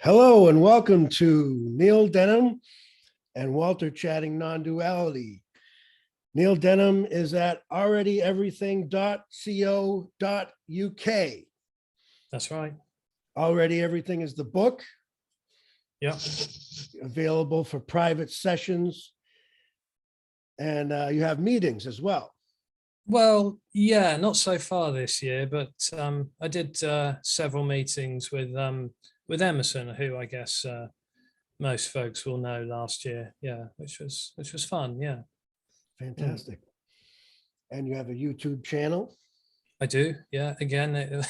Hello and welcome to Neil Denham and Walter chatting non-duality. Neil Denham is at alreadyeverything.co.uk. That's right. Already Everything is the book. Yeah. Available for private sessions. And you have meetings as well. Well, yeah, not so far this year, but I did several meetings with Emerson, who I guess most folks will know last year. Yeah, which was fun. Yeah. Fantastic. And you have a YouTube channel? I do. Yeah. Again, it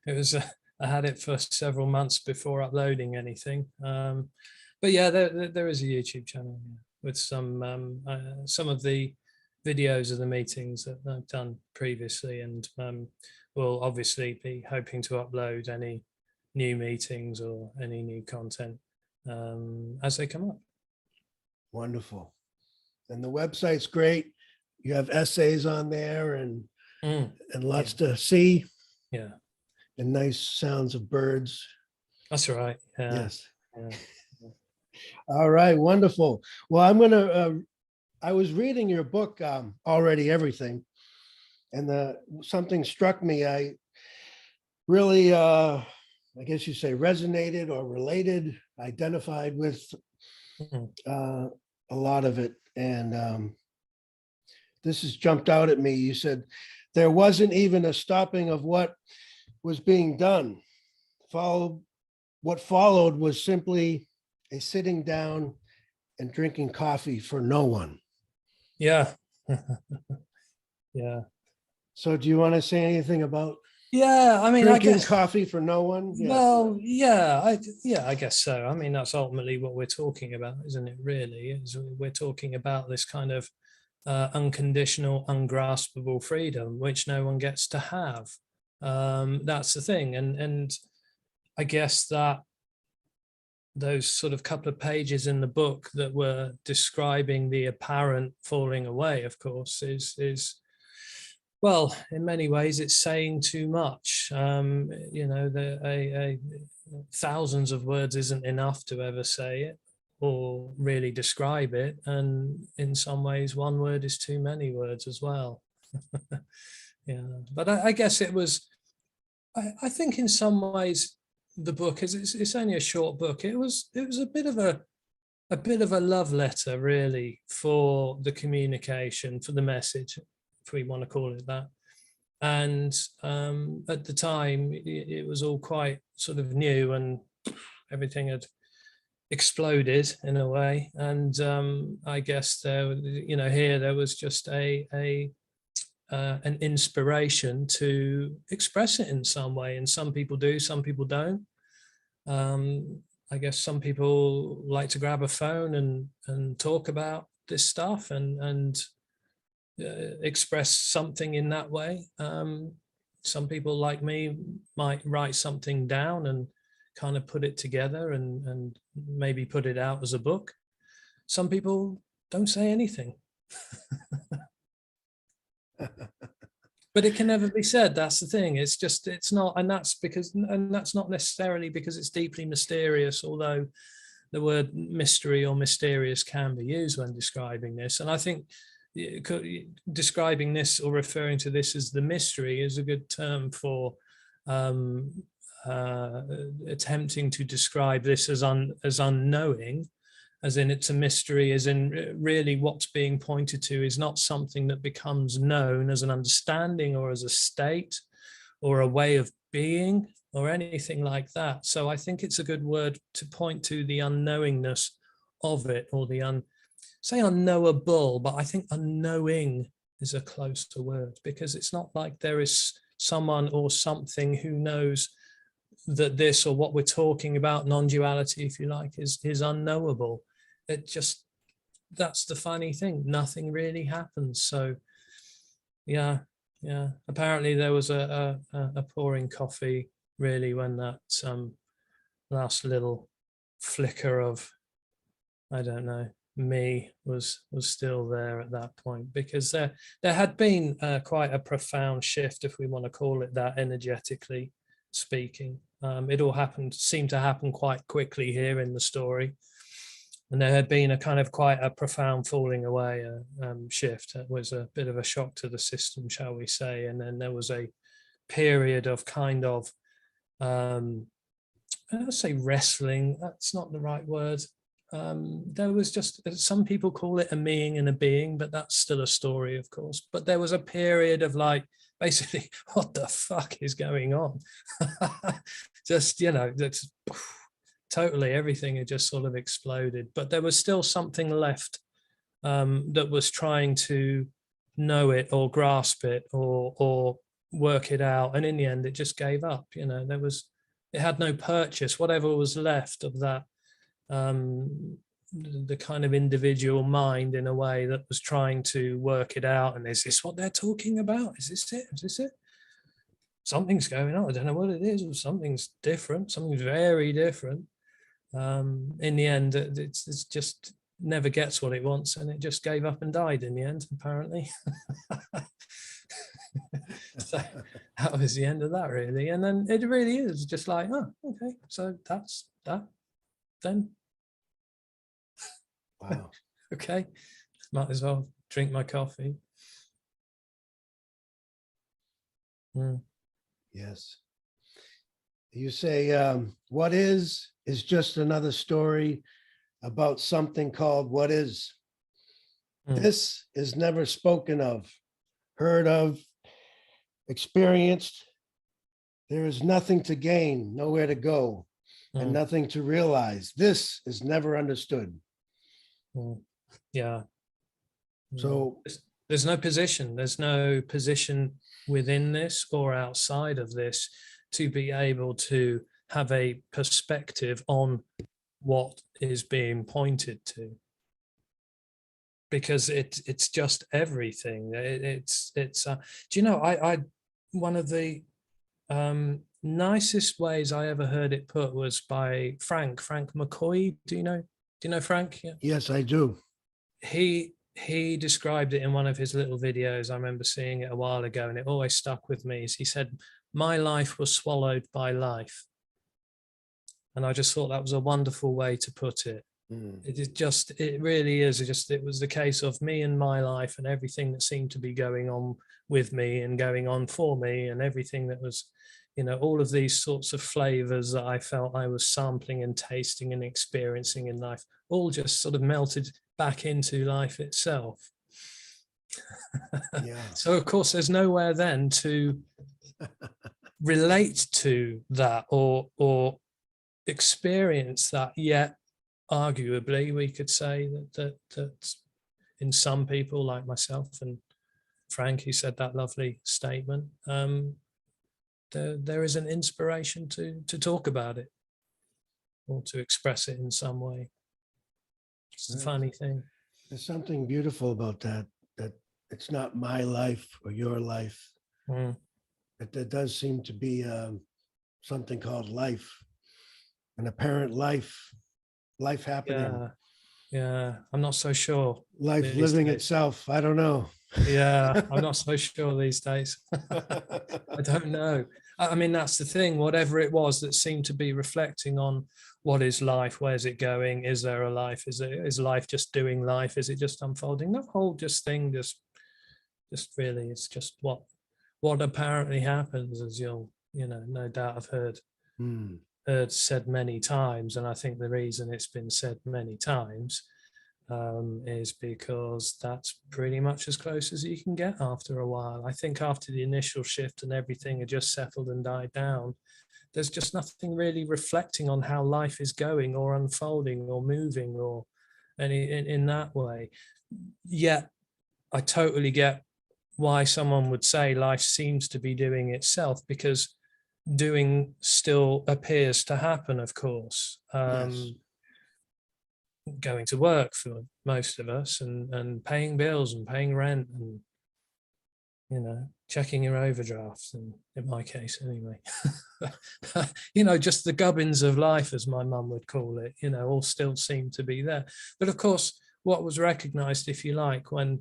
was I had it for several months before uploading anything. But yeah, there is a YouTube channel with some of the videos of the meetings that I've done previously, and we'll obviously be hoping to upload any new meetings or any new content as they come up. Wonderful. And the website's great. You have essays on there and lots to see. Yeah. And nice sounds of birds. That's right. Yeah. Yes. Yeah. All right. Wonderful. Well, I was reading your book, Already Everything, and something struck me. I really, I guess you say, resonated or related, identified with a lot of it. And this has jumped out at me. You said there wasn't even a stopping of what was being done. What followed was simply a sitting down and drinking coffee for no one. Yeah. Yeah. So do you want to say anything about I mean, drinking coffee for no one? Yes. Well, I guess so. I mean, that's ultimately what we're talking about, isn't it? Really, we're talking about this kind of unconditional, ungraspable freedom, which no one gets to have. That's the thing, and I guess that those sort of couple of pages in the book that were describing the apparent falling away, of course, is well, in many ways, it's saying too much. Thousands of words isn't enough to ever say it or really describe it. And in some ways, one word is too many words as well. Yeah, but I guess it was, I think in some ways, the book it's only a short book. It was a bit of a love letter, really, for the communication, for the message, if we want to call it that. And at the time, it was all quite sort of new, and everything had exploded in a way. And I guess here there was just an inspiration to express it in some way. And some people do, some people don't. I guess some people like to grab a phone and talk about this stuff and express something in that way. Some people like me might write something down and kind of put it together and maybe put it out as a book. Some people don't say anything. But it can never be said. That's the thing. It's not, and that's not necessarily because it's deeply mysterious, although the word mystery or mysterious can be used when describing this. And I think describing this or referring to this as the mystery is a good term for attempting to describe this as unknowing, as in it's a mystery, as in really what's being pointed to is not something that becomes known as an understanding or as a state or a way of being or anything like that. So I think it's a good word to point to the unknowingness of it, or say unknowable, but I think unknowing is a closer word, because it's not like there is someone or something who knows that this or what we're talking about, non-duality, if you like, is unknowable. It just, that's the funny thing. Nothing really happens. So yeah. Apparently there was a pouring coffee really when that last little flicker of, I don't know, me was still there at that point, because there had been quite a profound shift, if we want to call it that, energetically speaking, It all seemed to happen quite quickly here in the story. And there had been a kind of quite a profound falling away shift. It was a bit of a shock to the system, shall we say. And then there was a period of kind of, I'd say wrestling, that's not the right word. There was just, some people call it a meing and a being, but that's still a story, of course. But there was a period of like, basically, what the fuck is going on? Just, that's totally everything had just sort of exploded. But there was still something left that was trying to know it or grasp it or work it out. And in the end, it just gave up. It had no purchase. Whatever was left of that, the kind of individual mind in a way that was trying to work it out. And is this what they're talking about? Is this it? Is this it? Something's going on. I don't know what it is. Or something's different. Something's very different. In the end, it's just never gets what it wants, and it just gave up and died in the end, apparently. So that was the end of that, really. And then it really is just like, oh, okay, so that's that then. Wow. Okay, might as well drink my coffee. Yes. You say, what is just another story about something called what is. This is never spoken of, heard of, experienced. There is nothing to gain, nowhere to go, and nothing to realize. This is never understood. Yeah. So there's no position. There's no position within this or outside of this to be able to have a perspective on what is being pointed to, because it's just everything. It's do you know, I one of the nicest ways I ever heard it put was by Frank McCoy. Do you know Frank? Yeah. Yes, I do. He described it in one of his little videos. I remember seeing it a while ago, and it always stuck with me. He said, "My life was swallowed by life." And I just thought that was a wonderful way to put it. It really is. It was the case of me and my life and everything that seemed to be going on with me and going on for me, and everything that was, all of these sorts of flavors that I felt I was sampling and tasting and experiencing in life, all just sort of melted back into life itself. Yeah. So of course there's nowhere then to relate to that or experience that, yet arguably we could say that in some people like myself and Frank, who said that lovely statement, there is an inspiration to talk about it or to express it in some way. It's the funny thing. There's something beautiful about that it's not my life or your life. That there does seem to be something called life, an apparent life happening. Yeah, I'm not so sure. Life living itself. I don't know. Yeah, I'm not so sure these days. I don't know. I mean, that's the thing. Whatever it was that seemed to be reflecting on what is life, where's it going? Is there a life? Is life just doing life? Is it just unfolding? The whole thing just really, it's just what apparently happens, as you'll no doubt have heard said many times. And I think the reason it's been said many times is because that's pretty much as close as you can get after a while. I think after the initial shift and everything had just settled and died down, there's just nothing really reflecting on how life is going or unfolding or moving or in that way. Yet I totally get why someone would say life seems to be doing itself, because doing still appears to happen, of course. Yes. Going to work for most of us and paying bills and paying rent and checking your overdrafts, and in my case anyway. Just the gubbins of life, as my mum would call it, all still seem to be there. But of course what was recognized, if you like, when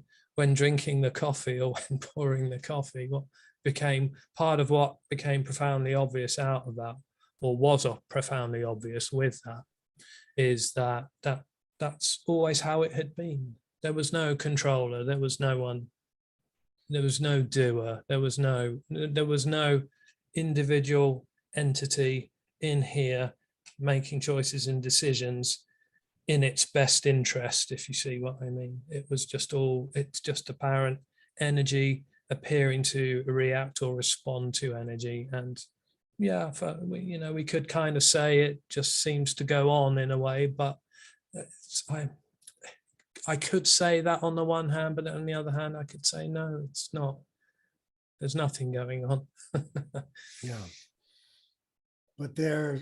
drinking the coffee or when pouring the coffee, what became profoundly obvious out of that or was profoundly obvious with that, is that's always how it had been. There was no controller, there was no one, there was no doer, there was no individual entity in here making choices and decisions in its best interest, if you see what I mean. It's just apparent energy appearing to react or respond to energy. And yeah, we could kind of say it just seems to go on in a way, but I could say that on the one hand, but on the other hand, I could say, no, it's not. There's nothing going on. Yeah. But there,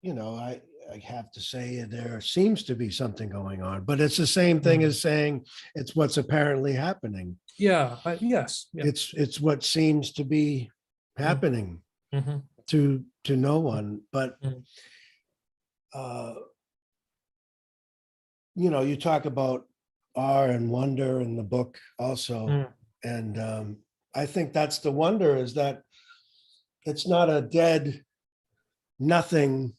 I have to say there seems to be something going on, but it's the same thing as saying it's what's apparently happening. Yeah. Yes. Yeah. It's what seems to be happening to no one. But you talk about awe and wonder in the book also, and I think that's the wonder, is that it's not a dead nothing.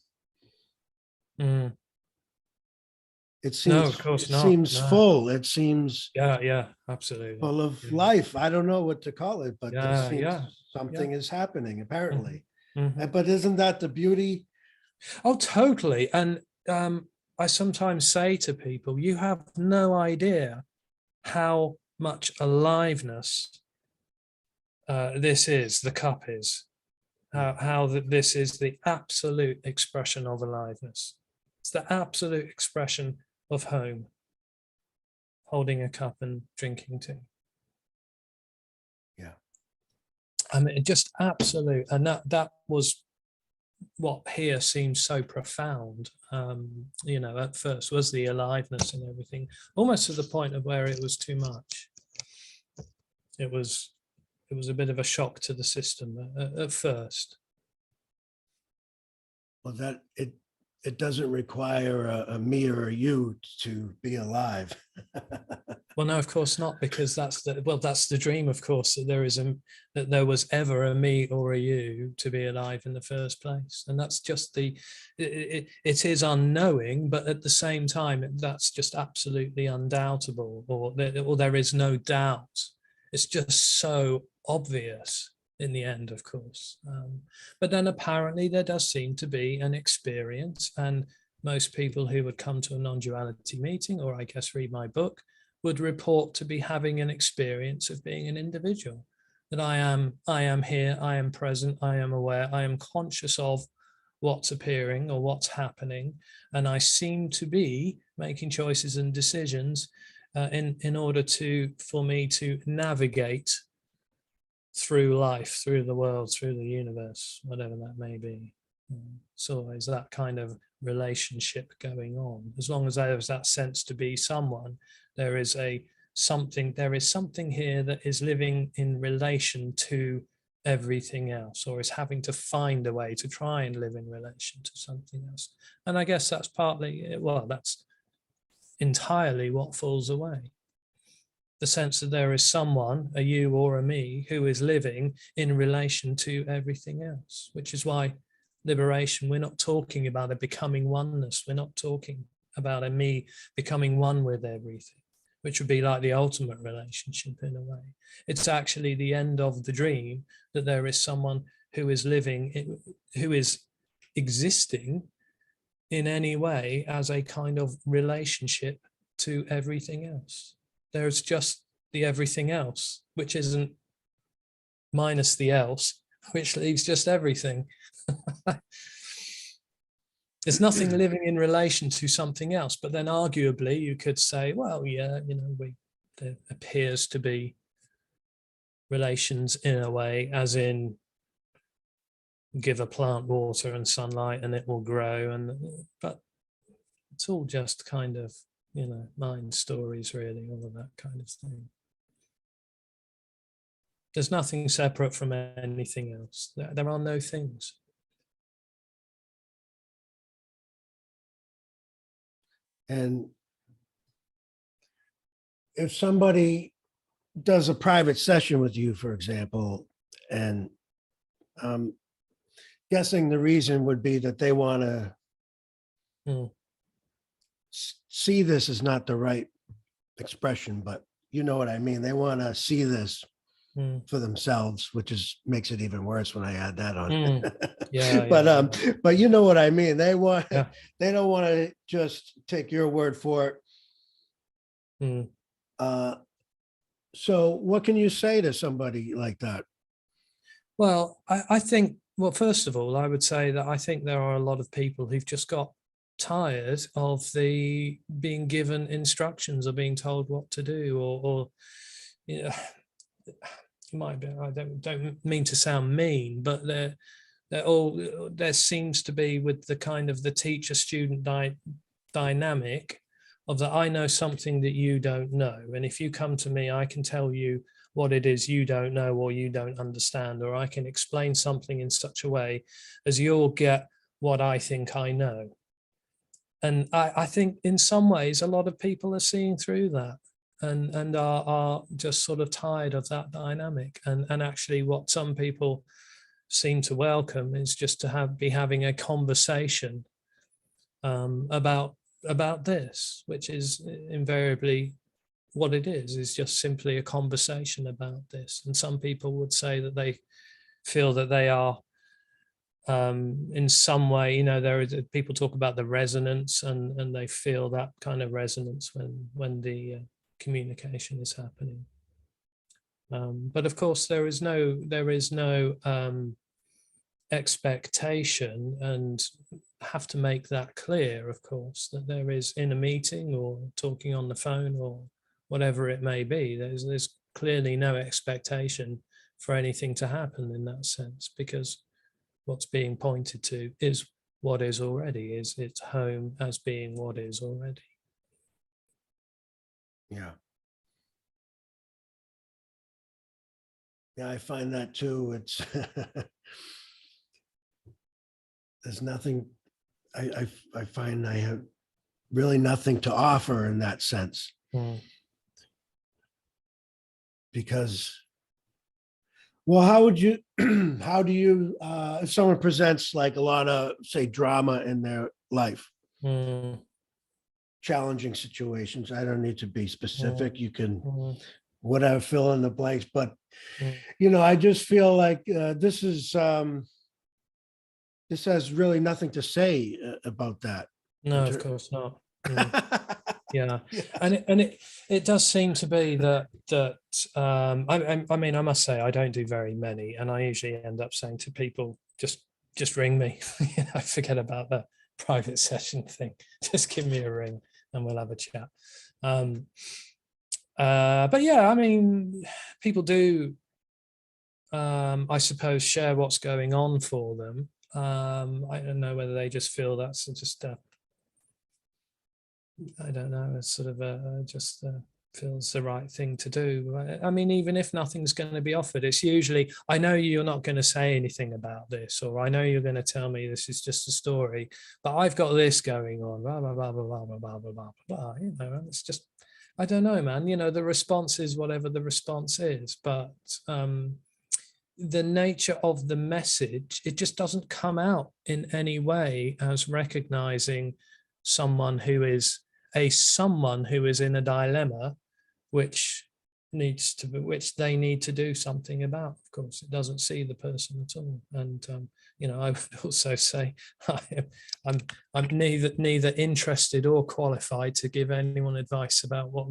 It seems, no, of course not. Seems No. full. It seems Absolutely full of life. I don't know what to call it, but it seems something is happening apparently. But isn't that the beauty? Oh, totally. And I sometimes say to people, you have no idea how much aliveness the cup is, how this is the absolute expression of aliveness. It's the absolute expression of home, holding a cup and drinking tea. Yeah. I mean, just absolute. And that was what here seems so profound, at first, was the aliveness and everything, almost to the point of where it was too much. It was a bit of a shock to the system at first. Well, that it doesn't require a me or a you to be alive. Well, no, of course not, because that's the dream, of course, that there was ever a me or a you to be alive in the first place. And that's just it is unknowing, but at the same time, that's just absolutely undoubtable, or there is no doubt. It's just so obvious in the end, of course. But then apparently there does seem to be an experience, and most people who would come to a non-duality meeting, or I guess read my book, would report to be having an experience of being an individual, that I am here, I am present, I am aware, I am conscious of what's appearing or what's happening, and I seem to be making choices and decisions in order for me to navigate through life, through the world, through the universe, whatever that may be. So always that kind of relationship going on. As long as there is that sense to be someone, there is something here that is living in relation to everything else, or is having to find a way to try and live in relation to something else. And I guess that's that's entirely what falls away. The sense that there is someone, a you or a me, who is living in relation to everything else, which is why liberation, we're not talking about a becoming oneness. We're not talking about a me becoming one with everything, which would be like the ultimate relationship in a way. It's actually the end of the dream, that there is someone who is living, who is existing in any way as a kind of relationship to everything else. There's just the everything else, which isn't minus the else, which leaves just everything. There's nothing living in relation to something else. But then arguably you could say, well, yeah, there appears to be relations in a way, as in give a plant water and sunlight and it will grow. But it's all just kind of, mind stories, really, all of that kind of thing. There's nothing separate from anything else. There are no things. And if somebody does a private session with you, for example, and guessing the reason would be that they want to see this is not the right expression, but you know what I mean. They want to see this for themselves, which makes it even worse when I add that on. Yeah, but you know what I mean. They want yeah. they don't want to just take your word for it. So what can you say to somebody like that? Well, I think, well, first of all, I would say that I think there are a lot of people who've just got tired of the being given instructions or being told what to do, or you know, it might be, I don't mean to sound mean, but there seems to be, with the kind of the teacher-student dynamic of that, I know something that you don't know, and if you come to me, I can tell you what it is you don't know or you don't understand, or I can explain something in such a way as you'll get what I think I know. And I think in some ways a lot of people are seeing through that and are just sort of tired of that dynamic. And actually what some people seem to welcome is just to be having a conversation about this, which is invariably what it is just simply a conversation about this. And some people would say that they feel that they are in some way, there is, people talk about the resonance, and they feel that kind of resonance when the communication is happening. But of course there is no expectation, and have to make that clear, of course, that there is, in a meeting or talking on the phone or whatever it may be, there's clearly no expectation for anything to happen in that sense, because what's being pointed to is what is already, is its home as being what is already. Yeah. Yeah, I find that too. It's there's nothing, I find I have really nothing to offer in that sense. Because, well, how would you, how do you, if someone presents like a lot of, say, drama in their life, challenging situations, I don't need to be specific, you can, whatever, fill in the blanks, but, I just feel like this has really nothing to say about that. No, of course not. Yeah, and it does seem to be that I mean, I must say I don't do very many, and I usually end up saying to people, just ring me. Forget about the private session thing. Just give me a ring and we'll have a chat. But yeah, I mean, people do, I suppose, share what's going on for them. I don't know whether they just feel that's just I don't know, it's sort of just feels the right thing to do. I mean, even if nothing's going to be offered, it's usually, I know you're not going to say anything about this, or I know you're going to tell me this is just a story, but I've got this going on, blah, blah, blah, blah, blah, blah, blah, blah, blah. It's just, I don't know, man, the response is whatever the response is, but the nature of the message, it just doesn't come out in any way as recognizing someone who is in a dilemma, which they need to do something about. Of course, it doesn't see the person at all. And I would also say I'm neither interested or qualified to give anyone advice about what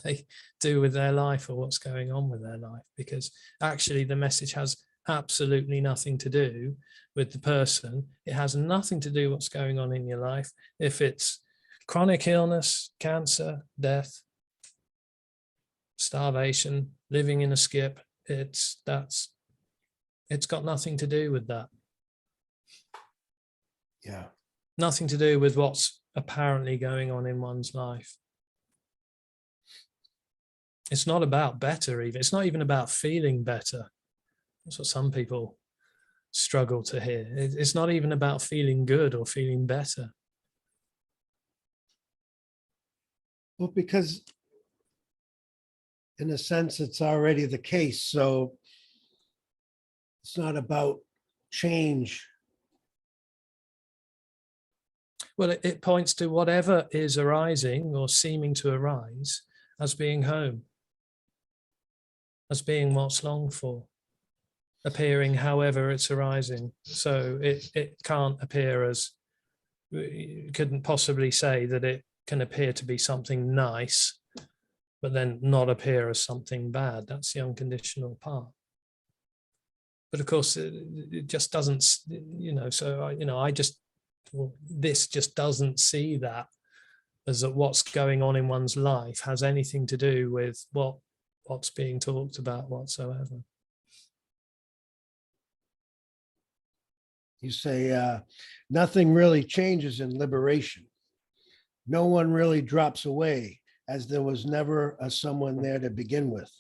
they do with their life or what's going on with their life, because actually the message has absolutely nothing to do with the person. It has nothing to do what's going on in your life. If it's chronic illness, cancer, death, starvation, living in a skip, it's got nothing to do with that. Yeah. Nothing to do with what's apparently going on in one's life. It's not about better even. It's not even about feeling better. That's what some people struggle to hear. It's not even about feeling good or feeling better. Well, because in a sense, it's already the case. So it's not about change? Well, it points to whatever is arising or seeming to arise as being home, as being what's longed for, appearing however it's arising. So it can't appear as, you couldn't possibly say that it can appear to be something nice, but then not appear as something bad. That's the unconditional part. But of course, it just doesn't, so this just doesn't see that as that what's going on in one's life has anything to do with what's being talked about whatsoever. You say nothing really changes in liberation. No one really drops away, as there was never a someone there to begin with.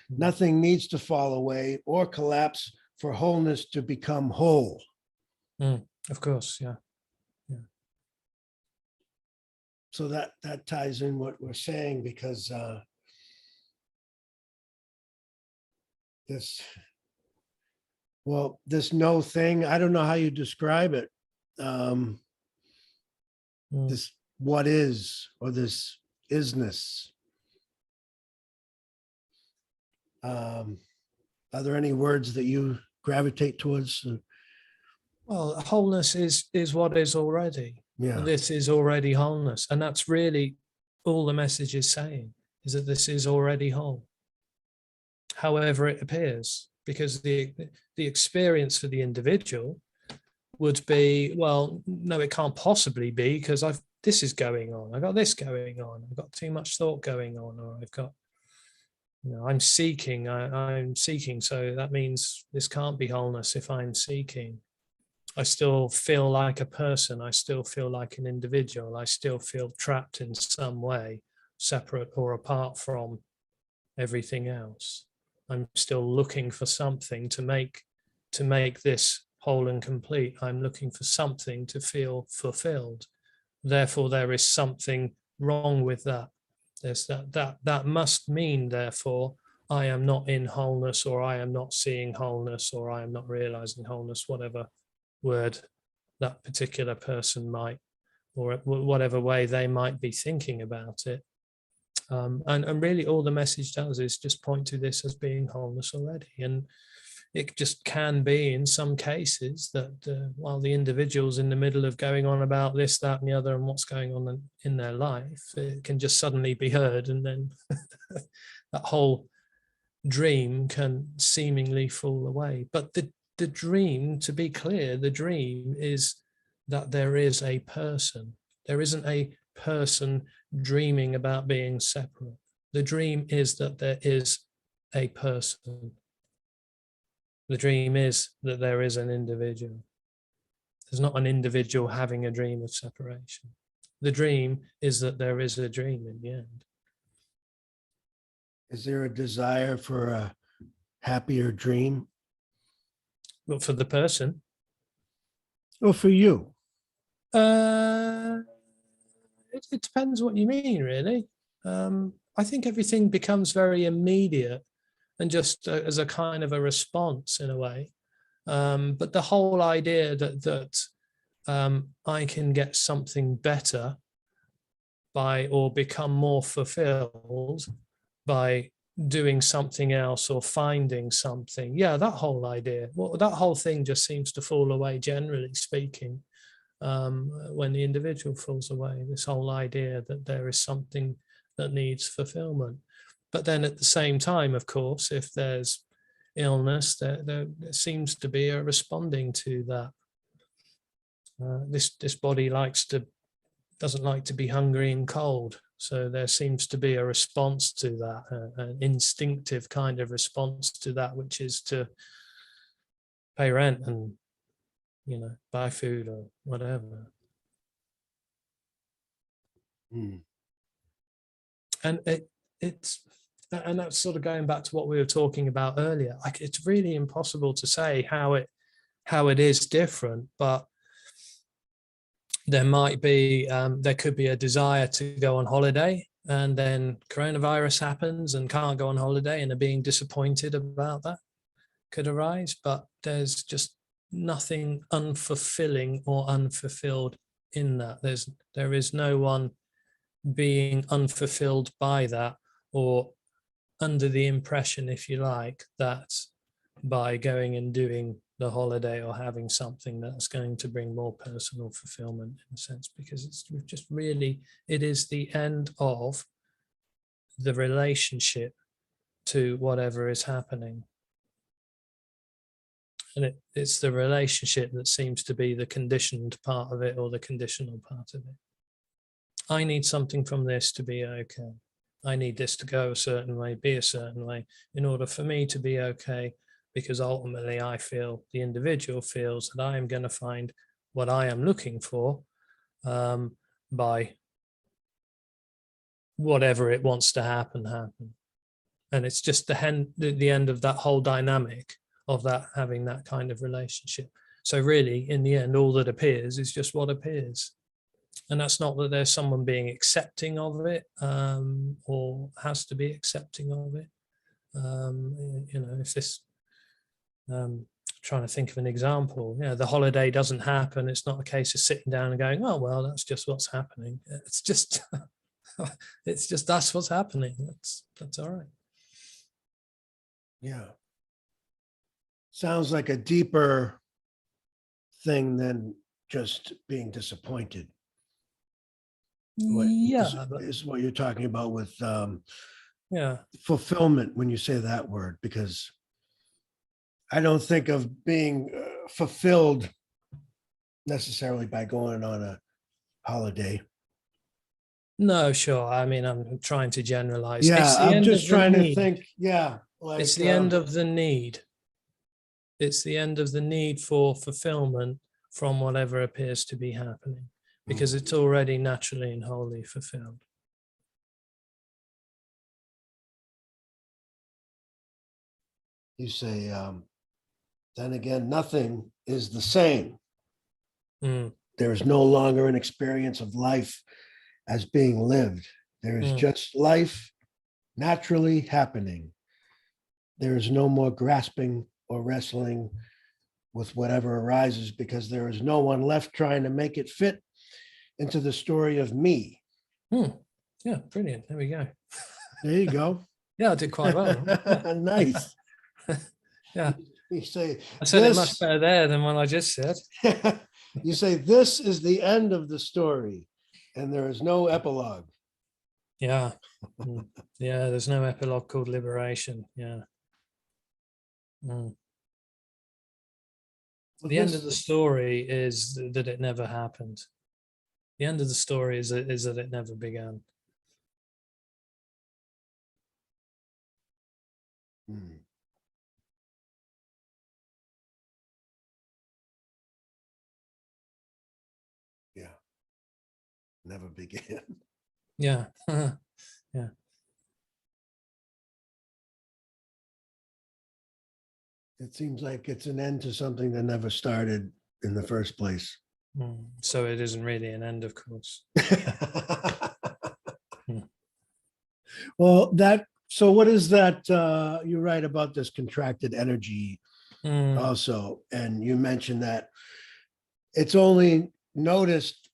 Nothing needs to fall away or collapse for wholeness to become whole. Of course, yeah. So that ties in what we're saying, because this no thing, I don't know how you describe it. This what is, or this isness. Are there any words that you gravitate towards? Well, wholeness is what is already. Yeah. This is already wholeness. And that's really all the message is saying, is that this is already whole, however it appears. Because the experience for the individual would be, well, no, it can't possibly be, because this is going on. I've got this going on. I've got too much thought going on, or I've got, I'm seeking. I'm seeking. So that means this can't be wholeness if I'm seeking. I still feel like a person. I still feel like an individual. I still feel trapped in some way, separate or apart from everything else. I'm still looking for something to make this whole and complete. I'm looking for something to feel fulfilled. Therefore, there is something wrong with that. There's that must mean, therefore, I am not in wholeness, or I am not seeing wholeness, or I am not realizing wholeness, whatever word that particular person might, or whatever way they might be thinking about it. And really all the message does is just point to this as being wholeness already. And it just can be in some cases that while the individual's in the middle of going on about this, that, and the other, and what's going on in their life, it can just suddenly be heard, and then that whole dream can seemingly fall away. But the dream, to be clear, the dream is that there is a person. There isn't a person dreaming about being separate. The dream is that there is a person. The dream is that there is an individual. There's not an individual having a dream of separation. The dream is that there is a dream in the end. Is there a desire for a happier dream? Well, for the person. Or for you? It depends what you mean, really. I think everything becomes very immediate and just as a kind of a response in a way. But the whole idea that I can get something better by, or become more fulfilled by doing something else or finding something. Yeah, that whole idea, well, that whole thing just seems to fall away, generally speaking, when the individual falls away, this whole idea that there is something that needs fulfillment. But then at the same time, of course, if there's illness, there seems to be a responding to that. This body doesn't like to be hungry and cold. So there seems to be a response to that, an instinctive kind of response to that, which is to pay rent and, buy food or whatever. And and that's sort of going back to what we were talking about earlier. Like, it's really impossible to say how it is different, but there might be, there could be a desire to go on holiday, and then coronavirus happens and can't go on holiday, and are being disappointed about that could arise. But there's just nothing unfulfilling or unfulfilled in that. There is no one being unfulfilled by that, or under the impression, if you like, that by going and doing the holiday or having something that's going to bring more personal fulfillment, in a sense, because it's just really, it is the end of the relationship to whatever is happening. And it's the relationship that seems to be the conditioned part of it, or the conditional part of it. I need something from this to be okay. I need this to go a certain way, be a certain way, in order for me to be okay, because ultimately I feel, the individual feels, that I am going to find what I am looking for by whatever it wants to happen. And it's just the end of that whole dynamic of that, having that kind of relationship. So really, in the end, all that appears is just what appears. And that's not that there's someone being accepting of it, or has to be accepting of it. You know, if this, trying to think of an example, you know, the holiday doesn't happen. It's not a case of sitting down and going, oh, well, that's just what's happening. It's just, it's just, that's what's happening. That's all right. Yeah. Sounds like a deeper thing than just being disappointed. Yeah, is what you're talking about with yeah, fulfillment when you say that word, because I don't think of being fulfilled necessarily by going on a holiday. no, sure. I mean, I'm trying to generalize. Yeah, It's the I'm end just of the trying to need. think. Yeah, like It's the end of the need. It's the end of the need for fulfillment from whatever appears to be happening, because it's already naturally and wholly fulfilled. You say, then again, nothing is the same. There is no longer an experience of life as being lived. There is just life naturally happening. There is no more grasping or wrestling with whatever arises, because there is no one left trying to make it fit into the story of me. Yeah, brilliant. There we go. There you go. Yeah, I did quite well. Yeah. Nice. Yeah. You say, I said it much better there than what I just said. You say, this is the end of the story, and there is no epilogue. Yeah. Yeah, there's no epilogue called liberation. Yeah. The end of the story is that it never happened. The end of the story is that it never began. Yeah. Never began. Yeah. Yeah. It seems like it's an end to something that never started in the first place. So it isn't really an end, of course. Well, so what is that? You write about this contracted energy also, and you mentioned that it's only noticed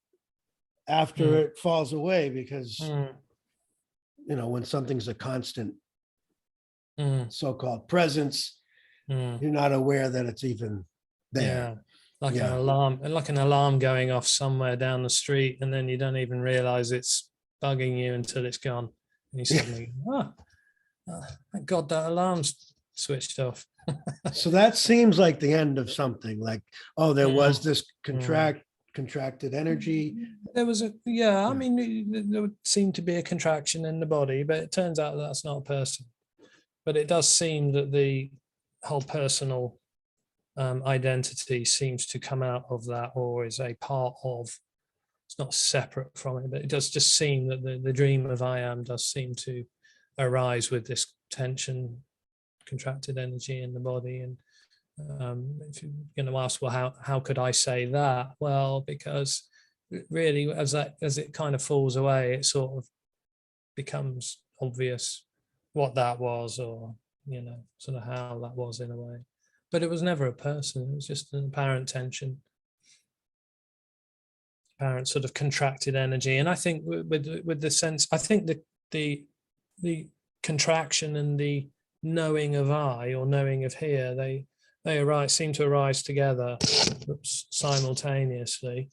after it falls away, because you know, when something's a constant so-called presence, you're not aware that it's even there. Yeah, like an alarm going off somewhere down the street, and then you don't even realize it's bugging you until it's gone, and you suddenly, thank God that alarm's switched off. So that seems like the end of something. Like, oh, there was this contracted energy. There was I mean, there would seem to be a contraction in the body, but it turns out that's not a person. But it does seem that the whole personal identity seems to come out of that, or is a part of. It's not separate from it, but it does just seem that the dream of I am does seem to arise with this tension, contracted energy in the body. And if you're going to ask, well, how could I say that? Well, because really, as it kind of falls away, it sort of becomes obvious what that was, or you know, sort of how that was in a way. but it was never a person. It was just an apparent tension, apparent sort of contracted energy. And I think with the sense, I think the contraction and the knowing of I, or knowing of here, they seem to arise together, simultaneously.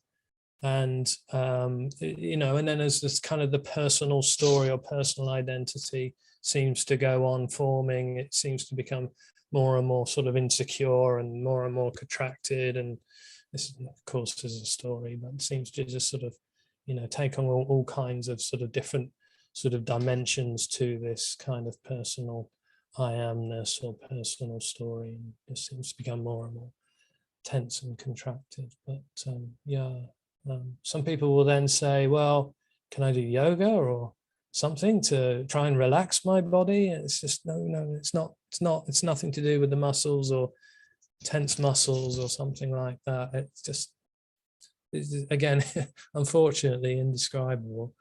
And you know, and then as this kind of the personal story or personal identity seems to go on forming, it seems to become more and more sort of insecure and more contracted. And this, of course, is a story, but it seems to just sort of, you know, take on all kinds of sort of different sort of dimensions to this kind of personal I amness or personal story. And it seems to become more and more tense and contracted. But yeah, some people will then say, well, can I do yoga or something to try and relax my body? And it's just, no, it's nothing to do with the muscles or tense muscles or something like that. It's just, again, unfortunately indescribable,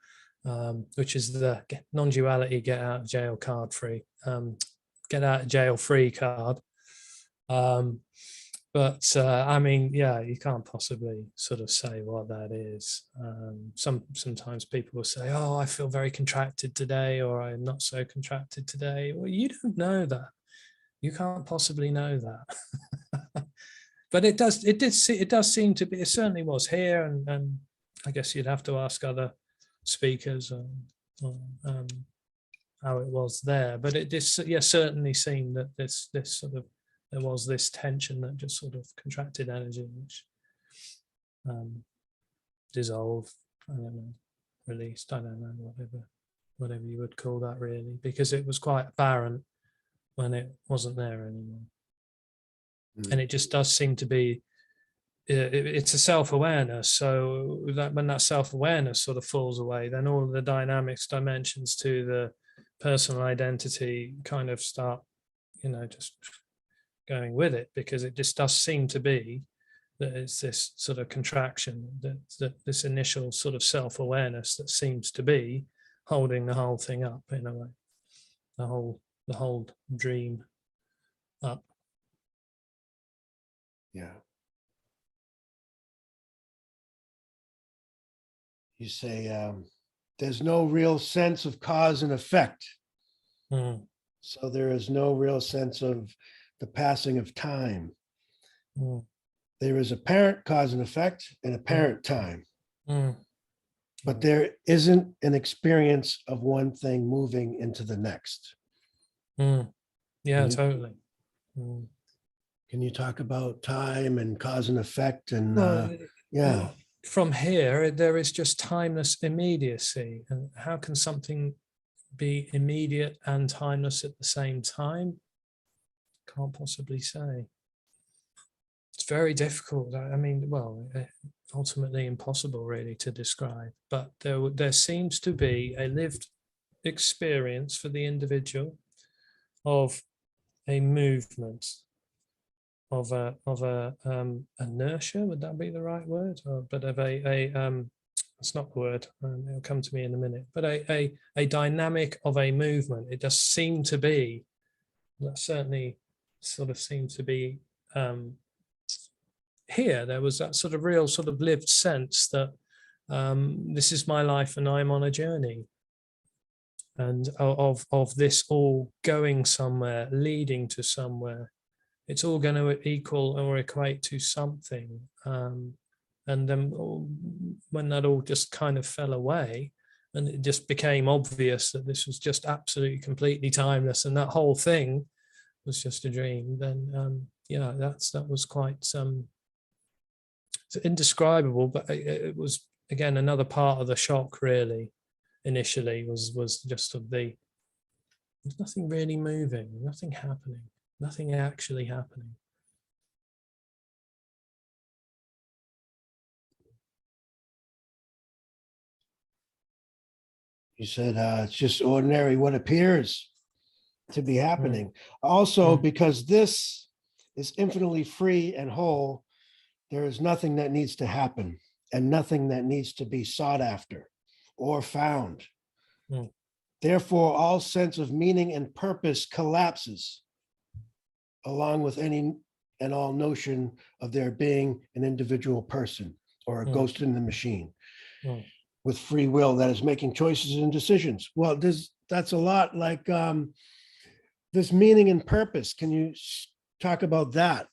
which is the non-duality get out of jail card free, get out of jail free card. But I mean, yeah, you can't possibly sort of say what that is. Sometimes people will say, oh, I feel very contracted today, or I'm not so contracted today. Well, you don't know that. You can't possibly know that. But it does seem to be, it certainly was here. And I guess you'd have to ask other speakers how it was there. But it certainly seemed that this sort of, there was this tension that just sort of contracted energy, which dissolved, I don't know, released, I don't know, whatever you would call that, really, because it was quite apparent when it wasn't there anymore. And it just does seem to be, it's a self-awareness. So that when that self-awareness sort of falls away, then all of the dynamics, dimensions to the personal identity kind of start, you know, just going with it, because it just does seem to be that it's this sort of contraction, that this initial sort of self-awareness that seems to be holding the whole thing up, in a way, the whole dream up. Yeah. You say there's no real sense of cause and effect. So there is no real sense of the passing of time. There is apparent cause and effect and apparent time. But there isn't an experience of one thing moving into the next. Yeah, totally. Can you talk about time and cause and effect? And yeah, from here, there is just timeless immediacy. And how can something be immediate and timeless at the same time? Can't possibly say. It's very difficult. I mean, well, ultimately impossible, really, to describe. But there seems to be a lived experience for the individual of a movement, of a inertia. Would that be the right word? But of it's not the word. It'll come to me in a minute. But a dynamic of a movement. It does seem to be. That certainly sort of seems to be here. There was that sort of real sort of lived sense that this is my life and I'm on a journey, and of this all going somewhere, leading to somewhere. It's all going to equal or equate to something. And then when that all just kind of fell away, and it just became obvious that this was just absolutely completely timeless, and that whole thing was just a dream, then yeah, that was quite indescribable. But it was, again, another part of the shock, really. Initially was just of there's nothing really moving, nothing happening, nothing actually happening. You said it's just ordinary what appears to be happening. Also, because this is infinitely free and whole, there is nothing that needs to happen and nothing that needs to be sought after or found. Therefore, all sense of meaning and purpose collapses, along with any and all notion of there being an individual person or a ghost in the machine with free will that is making choices and decisions. Well, that's a lot like this meaning and purpose. Can you talk about that?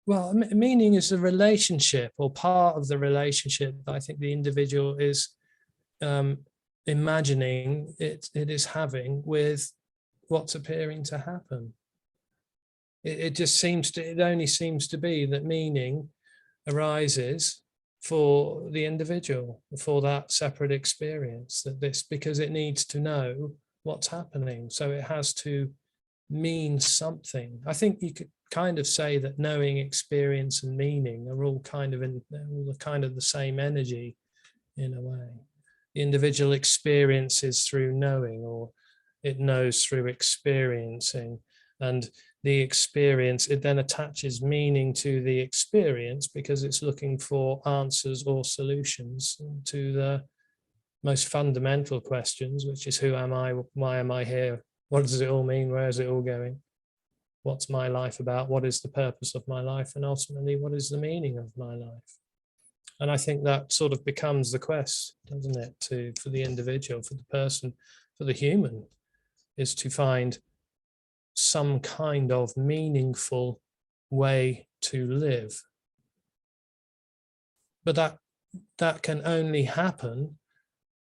Well, meaning is a relationship, or part of the relationship that I think the individual is imagining it is having with what's appearing to happen. It just seems to, it only seems to be that meaning arises for the individual, for that separate experience, that this, because it needs to know what's happening. So it has to mean something. I think you could kind of say that knowing, experience, and meaning are all kind of the same energy in a way. The individual experiences through knowing, or it knows through experiencing, and the experience, it then attaches meaning to the experience because it's looking for answers or solutions to the most fundamental questions, which is who am I, why am I here, what does it all mean, where is it all going, what's my life about, what is the purpose of my life, and ultimately what is the meaning of my life. And I think that sort of becomes the quest, doesn't it, for the individual, for the person, for the human, is to find some kind of meaningful way to live. But that can only happen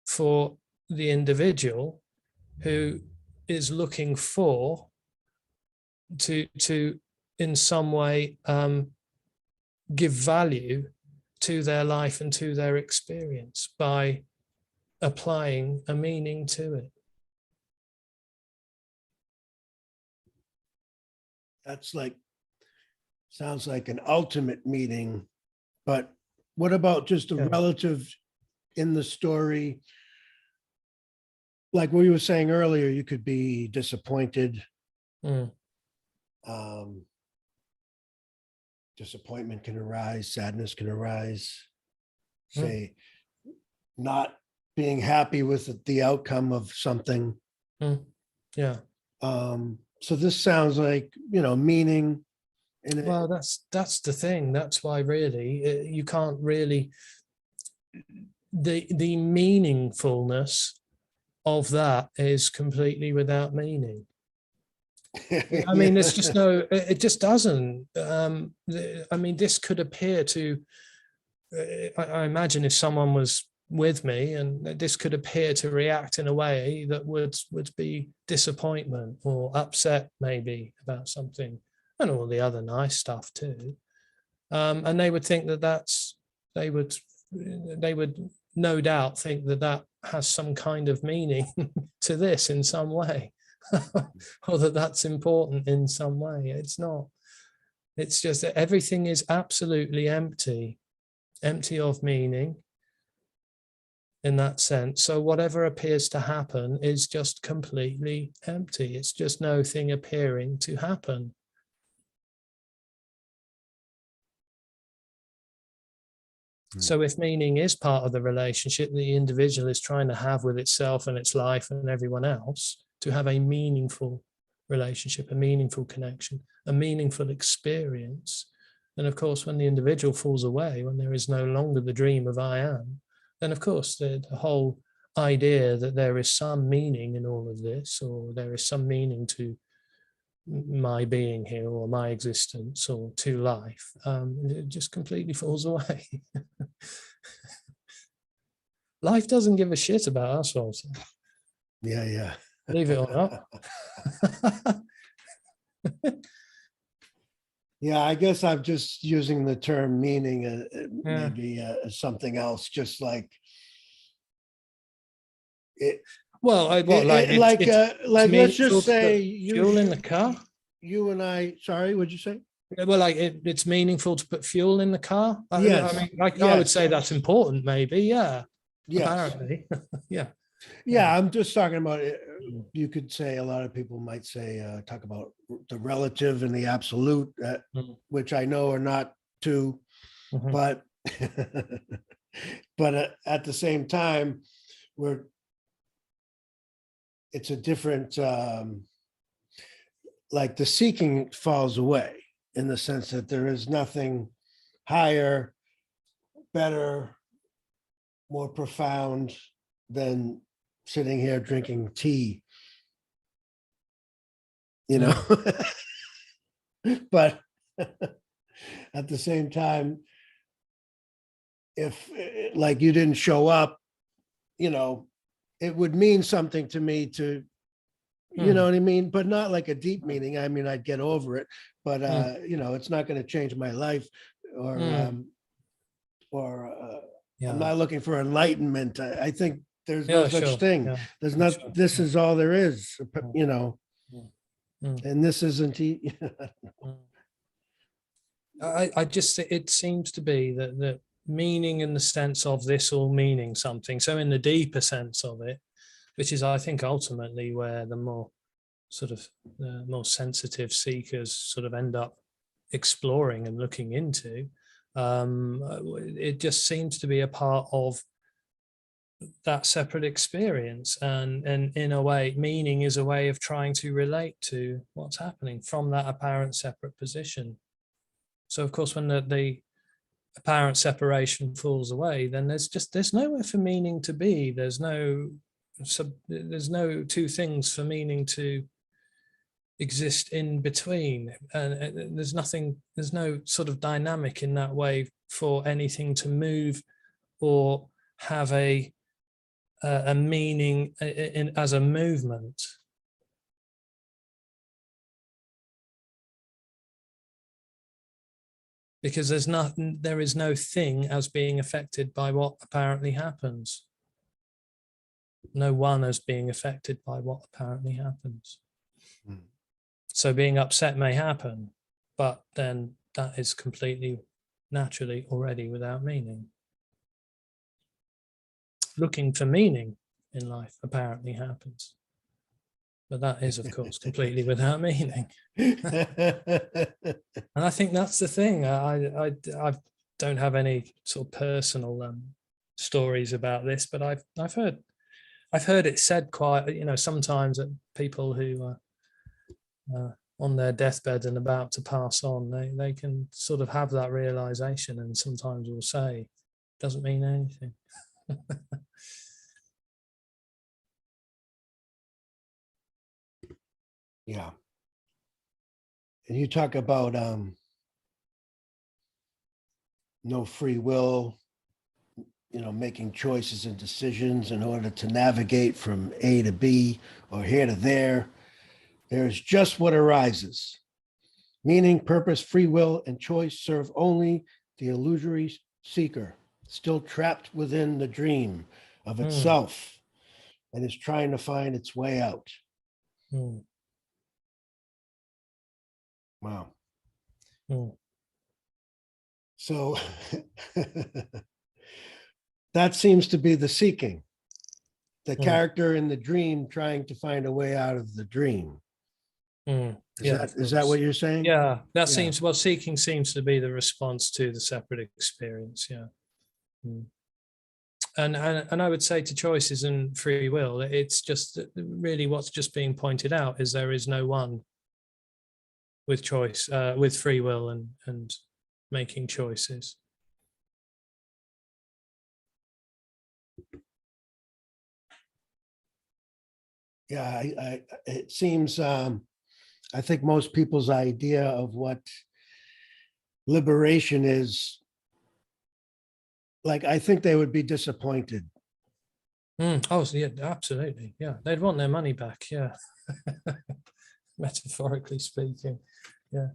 for the individual who is looking for to in some way give value to their life and to their experience by applying a meaning to it. That's like, sounds like an ultimate meaning, but what about just a relative in the story? Like we were saying earlier, you could be disappointed. Disappointment can arise, sadness can arise, say not being happy with the outcome of something. Yeah. So this sounds like, meaning. Well, that's the thing. That's why really you can't really, the meaningfulness of that is completely without meaning. I mean, there's just no, it just doesn't. I mean, this could appear to, I imagine if someone was with me and this could appear to react in a way that would be disappointment or upset maybe about something, and all the other nice stuff too. And they would think they would no doubt think that has some kind of meaning to this in some way. Or that's important in some way. It's not. It's just that everything is absolutely empty of meaning in that sense. So whatever appears to happen is just completely empty. It's just no thing appearing to happen. So if meaning is part of the relationship the individual is trying to have with itself and its life and everyone else, to have a meaningful relationship, a meaningful connection, a meaningful experience, then of course when the individual falls away, when there is no longer the dream of I am, then of course the whole idea that there is some meaning in all of this, or there is some meaning to my being here or my existence or to life, it just completely falls away. Life doesn't give a shit about us, also. Yeah. Believe it or not. Yeah, I guess I'm just using the term meaning maybe something else, just like it. Well, Let's just say fuel in the car. You and I. Sorry, what'd you say? Well, it's meaningful to put fuel in the car. Yes. I mean, I would say that's important. Maybe, yeah. Yes. Apparently, yeah. Yeah, I'm just talking about it. You could say, a lot of people might say, talk about the relative and the absolute, which I know are not two, but at the same time, it's a different, like the seeking falls away. in the sense that there is nothing higher, better, more profound than sitting here drinking tea, you know. But at the same time, if like you didn't show up, you know, it would mean something to me to, you know what I mean? But not like a deep meaning. I mean, I'd get over it, but you know, it's not going to change my life, or I'm not looking for enlightenment. I think there's no such thing. There's not, this is all there is, you know, and this isn't, I just, it seems to be that meaning in the sense of this all meaning something. So in the deeper sense of it, which is, I think, ultimately where the more sort of more sensitive seekers sort of end up exploring and looking into, it just seems to be a part of that separate experience. And in a way, meaning is a way of trying to relate to what's happening from that apparent separate position. So of course, when the apparent separation falls away, then there's nowhere for meaning to be. There's no two things for meaning to exist in between, and there's no sort of dynamic in that way for anything to move or have a meaning as a movement. Because there is no thing as being affected by what apparently happens. No one as being affected by what apparently happens. So being upset may happen, but then that is completely naturally already without meaning. Looking for meaning in life apparently happens, but that is, of course, completely without meaning. And I think that's the thing. I don't have any sort of personal stories about this, but I've heard it said quite, you know, sometimes that people who are on their deathbed and about to pass on, they can sort of have that realization, and sometimes will say, doesn't mean anything. Yeah. And you talk about no free will, you know, making choices and decisions in order to navigate from A to B or here to there. There's just what arises. Meaning, purpose, free will, and choice serve only the illusory seeker, still trapped within the dream of itself and is trying to find its way out. Wow. So that seems to be the seeking, the character in the dream trying to find a way out of the dream. Is that what you're saying? Yeah, that seems, well, seeking seems to be the response to the separate experience. Yeah. And I would say to choices and free will, it's just really what's just being pointed out is there is no one with choice, with free will and making choices. Yeah, it seems, I think most people's idea of what liberation is, like, I think they would be disappointed. Oh, so yeah, absolutely. Yeah, they'd want their money back. Yeah. Metaphorically speaking. Yeah.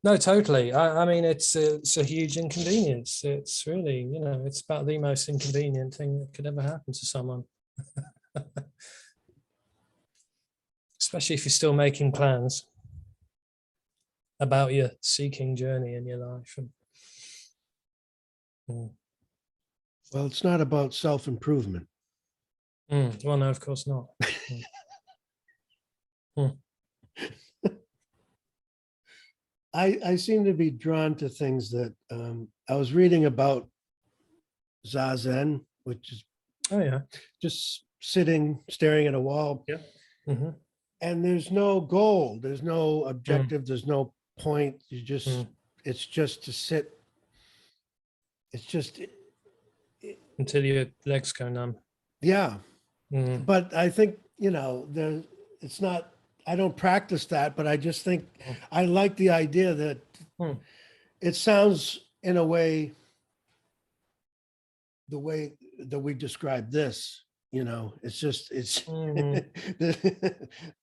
No, totally. I mean, it's a huge inconvenience. It's really, you know, it's about the most inconvenient thing that could ever happen to someone. Especially if you're still making plans about your seeking journey in your life. Well, it's not about self-improvement. Well, no, of course not. I seem to be drawn to things that I was reading about Zazen, which is just sitting, staring at a wall. Yeah. And there's no goal, there's no objective, there's no point. You just, Mm. it's just to sit. It's just, Until your legs go numb. yeah. Mm. But I think, there, it's not, I don't practice that, but I just think Mm. I like the idea that Mm. it sounds in a way, the way that we describe this, it's just, it's, Mhm.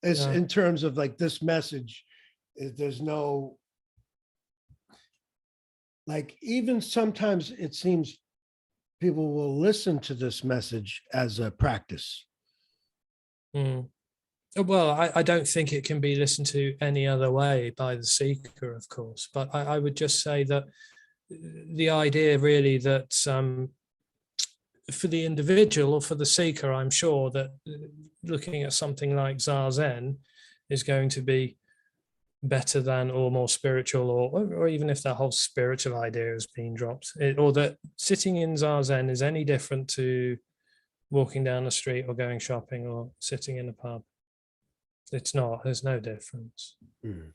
it's Yeah. in terms of like this message, there's no, like, even sometimes it seems people will listen to this message as a practice. Mm. Well, I don't think it can be listened to any other way by the seeker, of course. But I would just say that the idea really that for the individual or for the seeker, I'm sure that looking at something like Zazen is going to be better than or more spiritual, or even if that whole spiritual idea has been dropped, or that sitting in Zazen is any different to walking down the street or going shopping or sitting in a pub. It's not. There's no difference. Mm.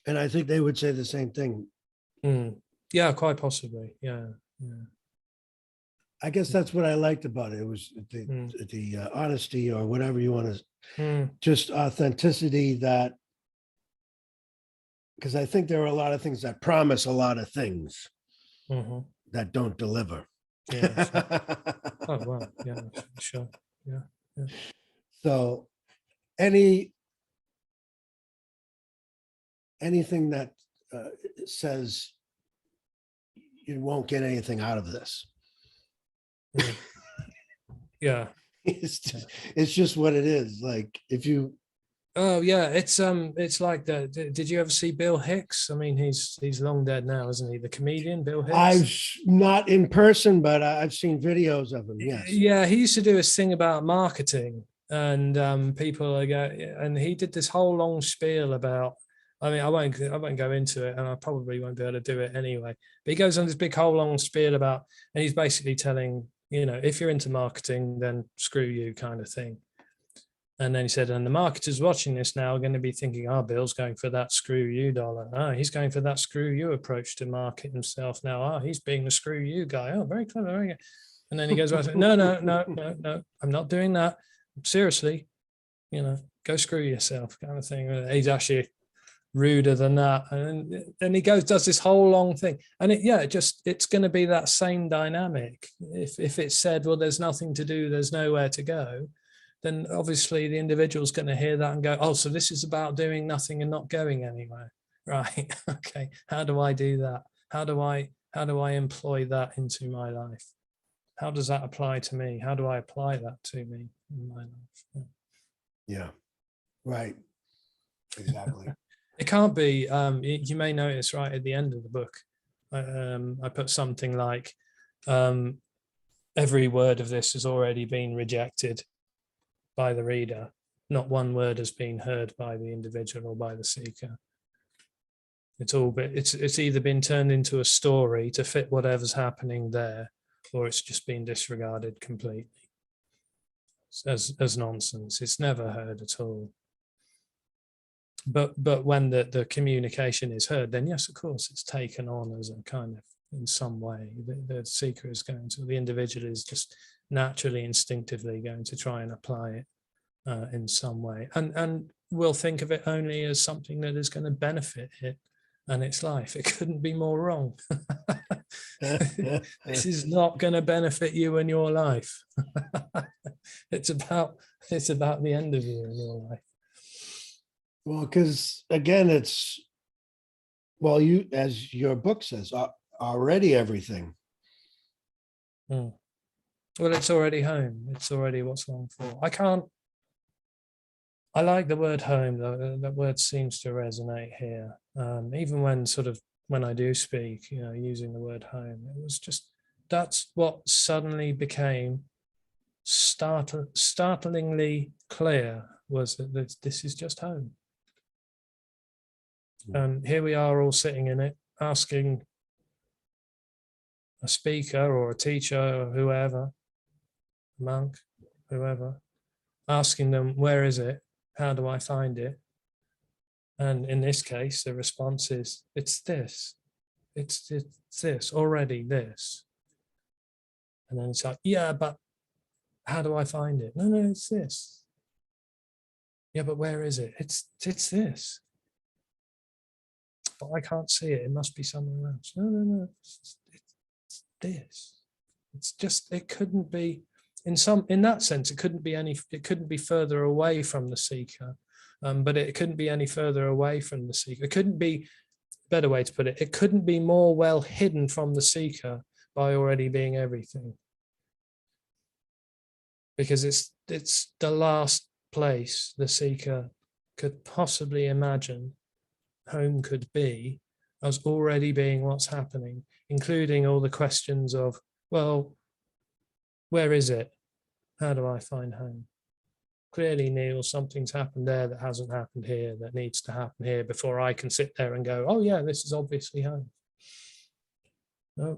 And I think they would say the same thing. Mm. Yeah, quite possibly. Yeah. Yeah. I guess that's what I liked about it. It was the Mm. honesty, or whatever you want to, Mm. just authenticity, that, because I think there are a lot of things that promise a lot of things Mhm. that don't deliver. Yeah. Sure. Oh, wow. Yeah, sure. Yeah. Yeah. So any anything that says you won't get anything out of this, Mm. Yeah. it's just what it is. Like, if you, Oh yeah, it's like the. Did you ever see Bill Hicks? I mean, he's long dead now, isn't he? The comedian Bill Hicks. I've not in person, but I've seen videos of him. Yes. Yeah, he used to do this thing about marketing, and people are going, and he did this whole long spiel about. I mean, I won't go into it, and I probably won't be able to do it anyway. But he goes on this big whole long spiel about, and he's basically telling, if you're into marketing, then screw you, kind of thing. And then he said, and the marketers watching this now are going to be thinking, oh, Bill's going for that screw you dollar. Oh, he's going for that screw you approach to market himself now. Oh, he's being the screw you guy. Oh, very clever. Very good. And then he goes, no, no, no, no, no, I'm not doing that. Seriously, go screw yourself, kind of thing. He's actually ruder than that. And then he does this whole long thing. And it's going to be that same dynamic. If it's said, well, there's nothing to do, there's nowhere to go, then obviously the individual's going to hear that and go, oh, so this is about doing nothing and not going anywhere. Right. Okay. How do I do that? How do I employ that into my life? How does that apply to me? How do I apply that to me in my life? Yeah. Right. Exactly. It can't be, you may notice right at the end of the book, I put something like, every word of this has already been rejected by the reader. Not one word has been heard by the individual or by the seeker. It's either been turned into a story to fit whatever's happening there, or it's just been disregarded completely as nonsense. It's never heard at all. But when the communication is heard, then yes, of course, it's taken on as a kind of, in some way, the seeker is going to, the individual is just naturally, instinctively going to try and apply it in some way, and we'll think of it only as something that is going to benefit it and its life. It couldn't be more wrong. This is not going to benefit you in your life. It's about the end of you in your life. Well, because again, you, as your book says, already everything. Mm. Well, it's already home. It's already what's longed for. I like the word home, though. That word seems to resonate here. Even when I do speak, using the word home, it was just, that's what suddenly became startlingly clear, was that this is just home. And here we are all sitting in it, asking a speaker or a teacher or whoever, a monk, whoever, asking them, where is it? How do I find it? And in this case, the response is, it's this. It's this, already this. And then it's like, yeah, but how do I find it? No, it's this. Yeah, but where is it? It's this. But I can't see it. It must be somewhere else. No. It's this. It's just, it couldn't be, in that sense, it couldn't be further away from the seeker. But it couldn't be any further away from the seeker. It couldn't be, better way to put it, it couldn't be more well hidden from the seeker by already being everything. Because it's the last place the seeker could possibly imagine home could be as already being what's happening, including all the questions of, well, where is it? How do I find home? Clearly, Neil, something's happened there that hasn't happened here, that needs to happen here before I can sit there and go, oh yeah, this is obviously home. No.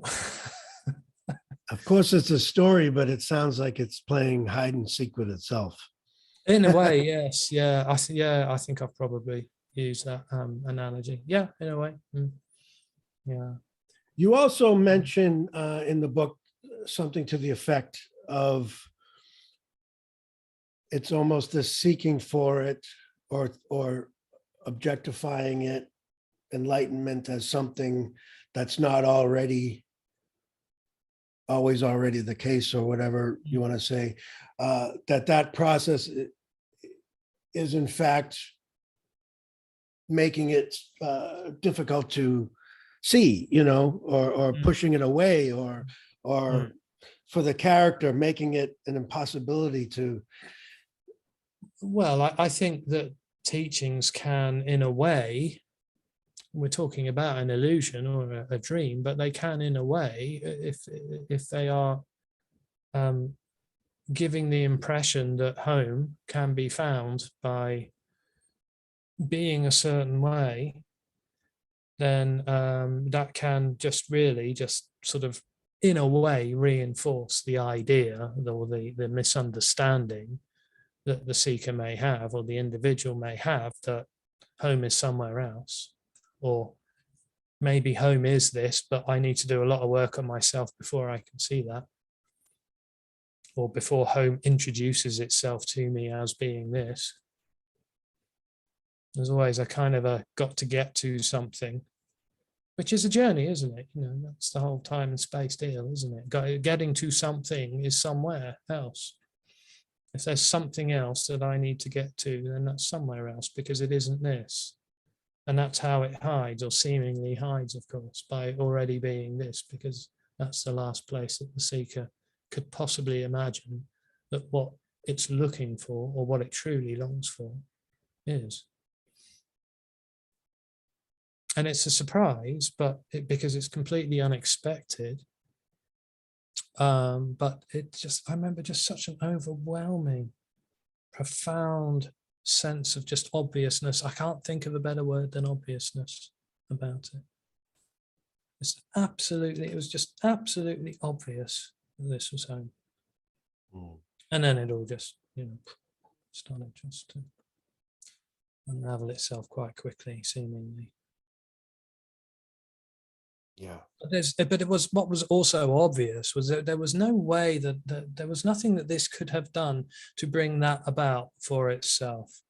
Of course, it's a story, but it sounds like it's playing hide and seek with itself. In a way, yes. Yeah, I think I've probably used that analogy. Yeah, in a way. Yeah. You also mention in the book something to the effect of it's almost the seeking for it or objectifying it, enlightenment as something that's not always already the case, or whatever you want to say, that process is in fact making it difficult to see, or pushing it away, or for the character, making it an impossibility to. Well, I think that teachings can, in a way, we're talking about an illusion or a dream, but they can, in a way, if they are giving the impression that home can be found by being a certain way, then that can just really just sort of, in a way, reinforce the idea or the misunderstanding that the seeker may have, or the individual may have, that home is somewhere else. Or maybe home is this, but I need to do a lot of work on myself before I can see that. Or before home introduces itself to me as being this. There's always a kind of a got to get to something, which is a journey, isn't it? That's the whole time and space deal, isn't it? Getting to something is somewhere else. If there's something else that I need to get to, then that's somewhere else, because it isn't this. And that's how it hides, or seemingly hides, of course, by already being this, because that's the last place that the seeker could possibly imagine that what it's looking for, or what it truly longs for, is. And it's a surprise, because it's completely unexpected. But I remember just such an overwhelming, profound sense of just obviousness. I can't think of a better word than obviousness about it. It was just absolutely obvious that this was home. And then it all just, started just to unravel itself quite quickly, seemingly. Yeah. But it was, what was also obvious was that there was no way that there was nothing that this could have done to bring that about for itself,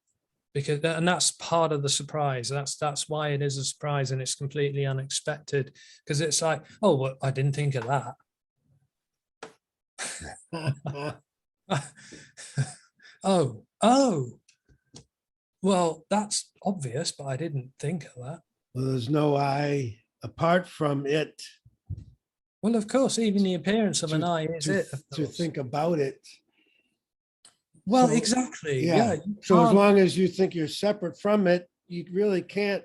and that's part of the surprise. That's why it is a surprise, and it's completely unexpected, because it's like, oh, well, I didn't think of that. oh, well, that's obvious, but I didn't think of that. Well, there's no I apart from it. Well, of course, even the appearance of an I is it. To think about it. Well, so, exactly. Yeah. So as long as you think you're separate from it, you really can't.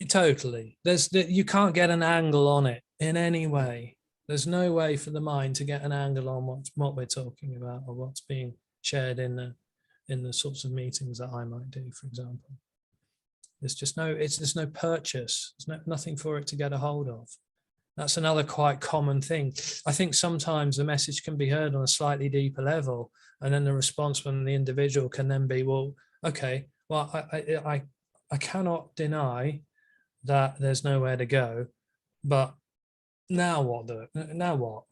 Totally. You can't get an angle on it in any way. There's no way for the mind to get an angle on what we're talking about, or what's being shared in the sorts of meetings that I might do, for example. There's no purchase. There's nothing for it to get a hold of. That's another quite common thing. I think sometimes the message can be heard on a slightly deeper level, and then the response from the individual can then be, well, okay, well, I cannot deny that there's nowhere to go, but now what? Now what?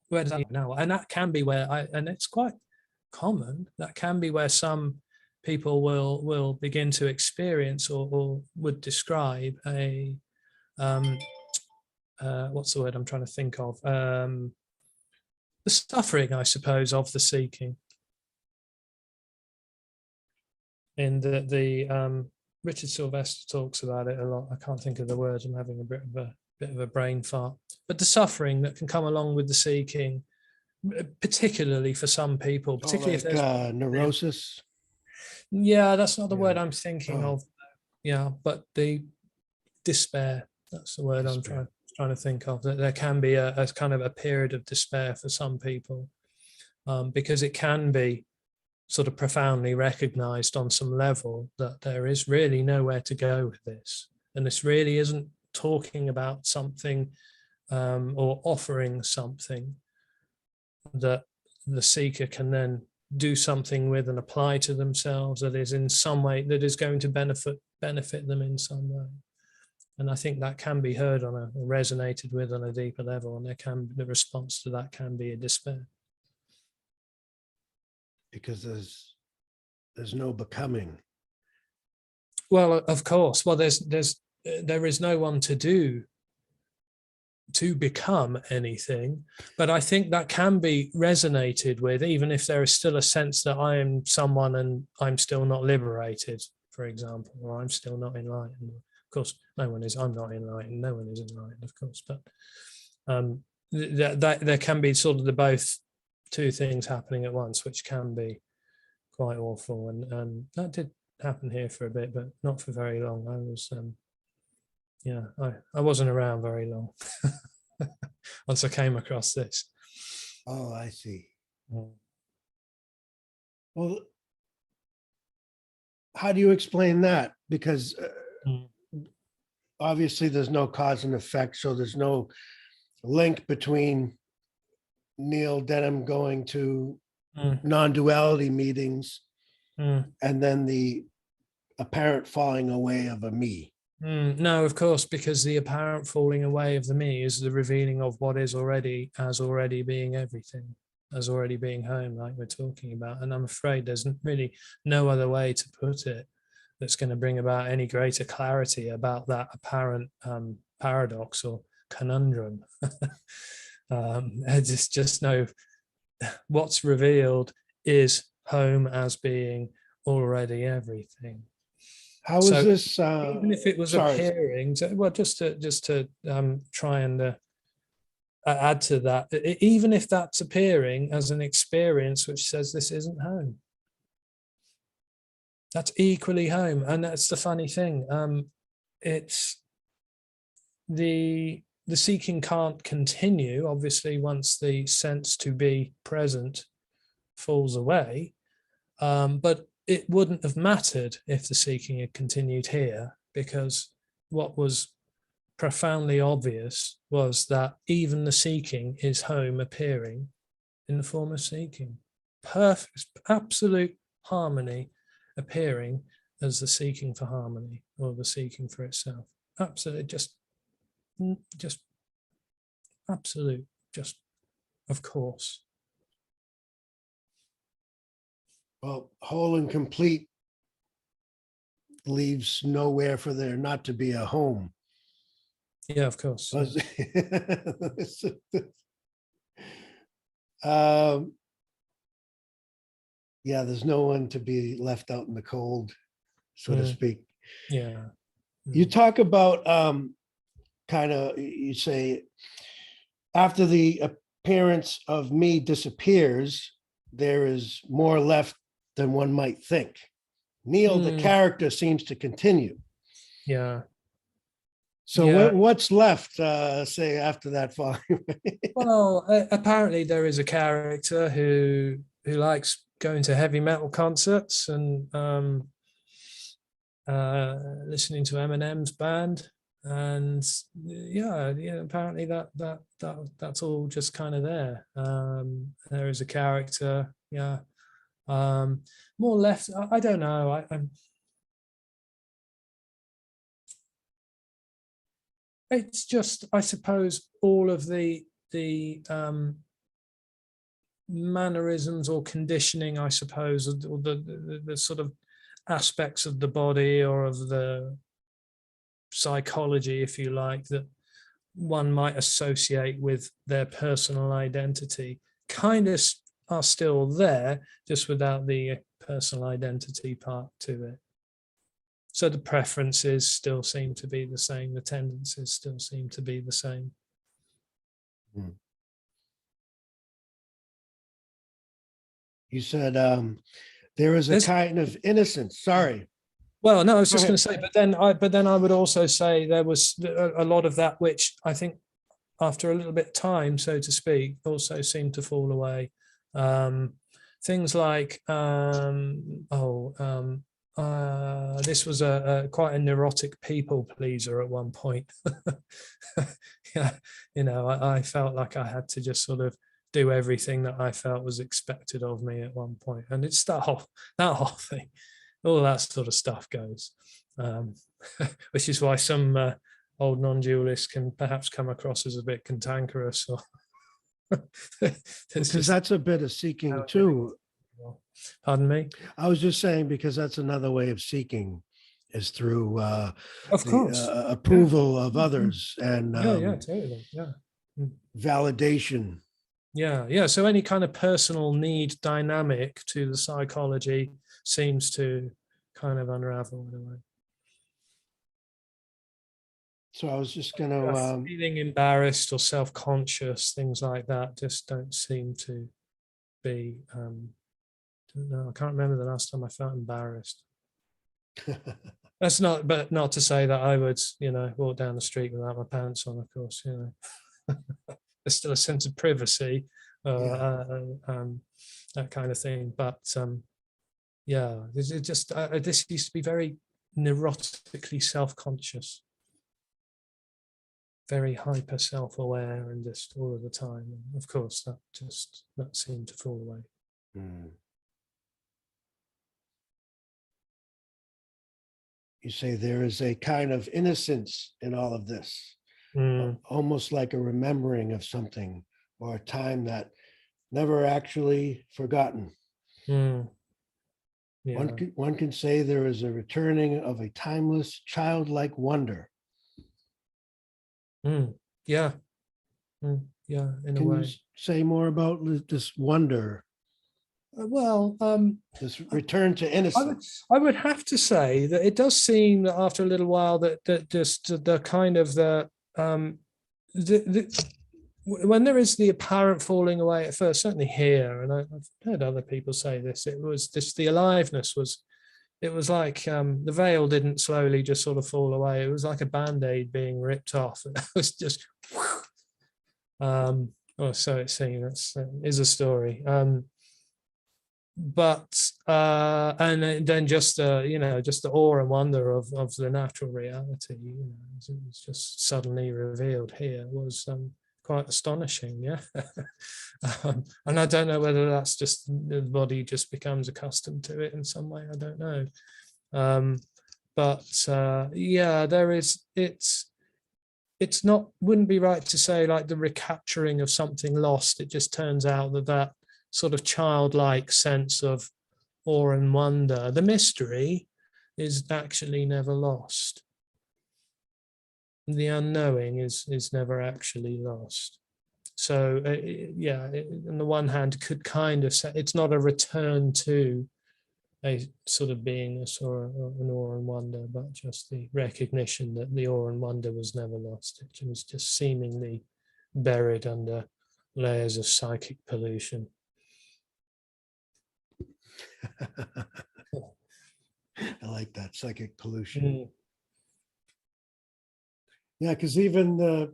Where does that now? And that can be where and it's quite common. That can be where some people will begin to experience or would describe a what's the word I'm trying to think of? The suffering, I suppose, of the seeking. In the Richard Sylvester talks about it a lot. I can't think of the words. I'm having a bit of a brain fart. But the suffering that can come along with the seeking, particularly for some people, particularly if there's neurosis. Yeah, that's not the word I'm thinking Oh. of. Yeah, but the despair. That's the word Despair. I'm trying to think of. That there can be a kind of a period of despair for some people, because it can be sort of profoundly recognized on some level that there is really nowhere to go with this, and this really isn't talking about something or offering something that the seeker can then do something with and apply to themselves that is in some way that is going to benefit them in some way. And I think that can be heard on or resonated with on a deeper level, and the response to that can be a despair. Because there's no becoming. Well, of course. Well, there is no one to become anything, but I think that can be resonated with, even if there is still a sense that I am someone and I'm still not liberated, for example, or I'm still not enlightened. Of course, no one is. I'm not enlightened. No one is enlightened, of course, but that there can be sort of the both two things happening at once, which can be quite awful, and that did happen here for a bit, but not for very long. I was I wasn't around very long once I came across this. Oh, I see. Well, how do you explain that? Because obviously there's no cause and effect, so there's no link between Neil Denham going to non-duality meetings and then the apparent falling away of a me. No, of course, because the apparent falling away of the me is the revealing of what is already as already being everything, as already being home, like we're talking about. And I'm afraid there's really no other way to put it that's going to bring about any greater clarity about that apparent paradox or conundrum. Just know what's revealed is home as being already everything. How is this? Even if it was appearing, well, just to try and add to that, even if that's appearing as an experience which says this isn't home, that's equally home. And that's the funny thing. It's the seeking can't continue, obviously, once the sense to be present falls away, but it wouldn't have mattered if the seeking had continued here, because what was profoundly obvious was that even the seeking is home appearing in the form of seeking. Perfect, absolute harmony appearing as the seeking for harmony or the seeking for itself. Absolutely, just absolute, just of course. Well, whole and complete leaves nowhere for there not to be a home. Yeah, of course. Yeah, there's no one to be left out in the cold, so to speak. Yeah. You talk about you say after the appearance of me disappears, there is more left than one might think. Neil, the character, seems to continue. Yeah. So what's left, say, after that falling away? Well, apparently there is a character who likes going to heavy metal concerts and listening to Eminem's band, and apparently that's all just kind of there. There is a character, More left, I don't know. It's just, I suppose, all of the mannerisms or conditioning, I suppose, or the sort of aspects of the body or of the psychology, if you like, that one might associate with their personal identity, kind of are still there, just without the personal identity part to it. So the preferences still seem to be the same, the tendencies still seem to be the same. You said there is a kind of innocence. Sorry. Well, no, I was Go just going ahead. to say, but then I would also say there was a lot of that which I think after a little bit of time, so to speak, also seemed to fall away. Things like, this was quite a neurotic people pleaser at one point. Yeah, you know, I felt like I had to just sort of do everything that I felt was expected of me at one point, and it's that whole thing, all that sort of stuff goes, which is why some old non-dualists can perhaps come across as a bit cantankerous, or Because that's a bit of seeking too. Pardon me? I was just saying, because that's another way of seeking, is through Of course. approval of others and totally, validation. Yeah. So any kind of personal need dynamic to the psychology seems to kind of unravel in a way. So I was just going to feeling embarrassed or self-conscious, things like that, just don't seem to be. No, I can't remember the last time I felt embarrassed. That's not to say that I would, walk down the street without my pants on, of course, there's still a sense of privacy, that kind of thing. But this used to be very neurotically self-conscious, very hyper self-aware, and just all of the time. And of course, that seemed to fall away. You say there is a kind of innocence in all of this, almost like a remembering of something or a time that never actually forgotten. Yeah. One can say there is a returning of a timeless, childlike wonder. Yeah. Yeah, in a way. Can you say more about this wonder? This return to innocence. I would have to say that it does seem that after a little while that just the kind of when there is the apparent falling away at first, certainly here, and I've heard other people say this, the aliveness was, it was like the veil didn't slowly just sort of fall away. It was like a band-aid being ripped off. It was just, so it seems. That is a story. But and then just the awe and wonder of the natural reality, it was just suddenly revealed here, was quite astonishing. And I don't know whether that's just the body just becomes accustomed to it in some way. I don't know. There is, it's not, wouldn't be right to say like the recapturing of something lost. It just turns out that sort of childlike sense of awe and wonder, the mystery, is actually never lost. The unknowing is never actually lost. So on the one hand, could kind of say it's not a return to a sort of beingness or an awe and wonder, but just the recognition that the awe and wonder was never lost. It was just seemingly buried under layers of psychic pollution. I like that, psychic pollution. Yeah, because even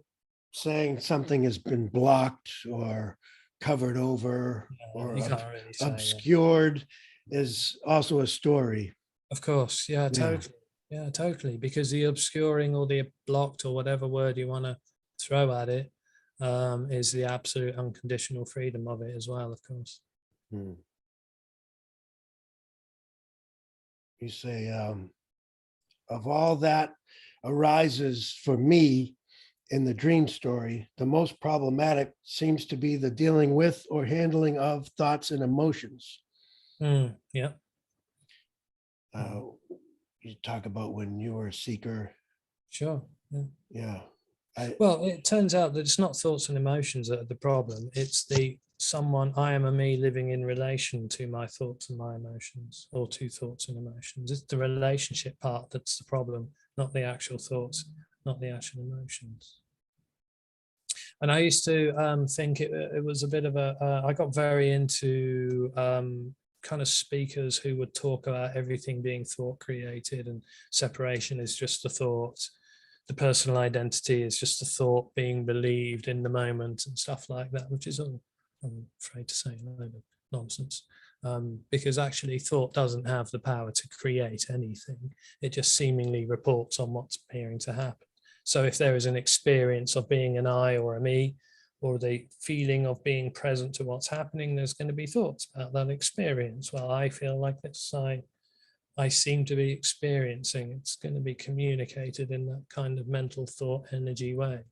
saying something has been blocked or covered over or really obscured is also a story. Of course, totally. Yeah, totally. Because the obscuring or the blocked or whatever word you want to throw at it is the absolute unconditional freedom of it as well, of course. You say, of all that arises for me in the dream story, the most problematic seems to be the dealing with or handling of thoughts and emotions. Yeah. You talk about when you were a seeker. Sure. Yeah. Well, it turns out that it's not thoughts and emotions that are the problem. It's I am a me living in relation to my thoughts and my emotions, or to thoughts and emotions. It's the relationship part that's the problem, not the actual thoughts, not the actual emotions. And I used to think it was a bit of I got very into kind of speakers who would talk about everything being thought created, and separation is just a thought. The personal identity is just a thought being believed in the moment and stuff like that, which is all, I'm afraid to say, a load of nonsense. Because actually thought doesn't have the power to create anything. It just seemingly reports on what's appearing to happen. So if there is an experience of being an I or a me, or the feeling of being present to what's happening, there's going to be thoughts about that experience. Well, I feel like this, I seem to be experiencing. It's going to be communicated in that kind of mental thought energy way.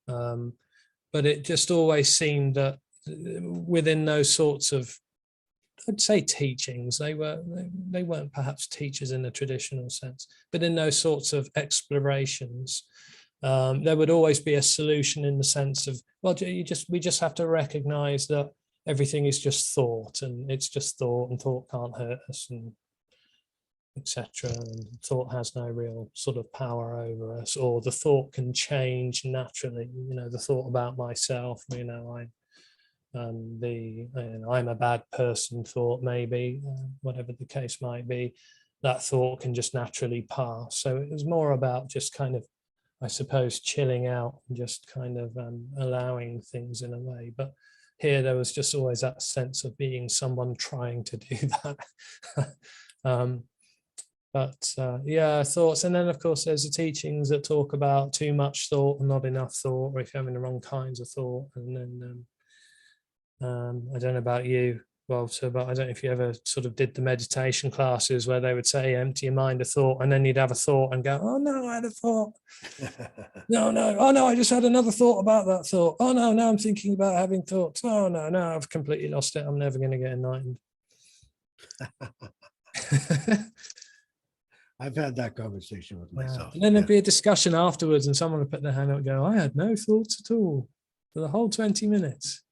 But it just always seemed that within those sorts of, I'd say, teachings, they weren't perhaps teachers in the traditional sense, but in those sorts of explorations, there would always be a solution in the sense of, well, we just have to recognize that everything is just thought, and it's just thought, and thought can't hurt us, and etc. And thought has no real sort of power over us, or the thought can change naturally. The thought about myself, I'm a bad person thought, maybe, whatever the case might be, that thought can just naturally pass. So it was more about just kind of, I suppose, chilling out and just kind of allowing things in a way. But here there was just always that sense of being someone trying to do that. Yeah, thoughts. And then, of course, there's the teachings that talk about too much thought and not enough thought, or if you're having the wrong kinds of thought. And then I don't know about you, Walter, but I don't know if you ever sort of did the meditation classes where they would say, empty your mind of thought, and then you'd have a thought and go, oh no, I had a thought. No, oh no, I just had another thought about that thought. Oh no, now I'm thinking about having thoughts. Oh no, I've completely lost it. I'm never going to get enlightened. I've had that conversation with myself. And then there'd be a discussion afterwards, and someone would put their hand up and go, I had no thoughts at all for the whole 20 minutes.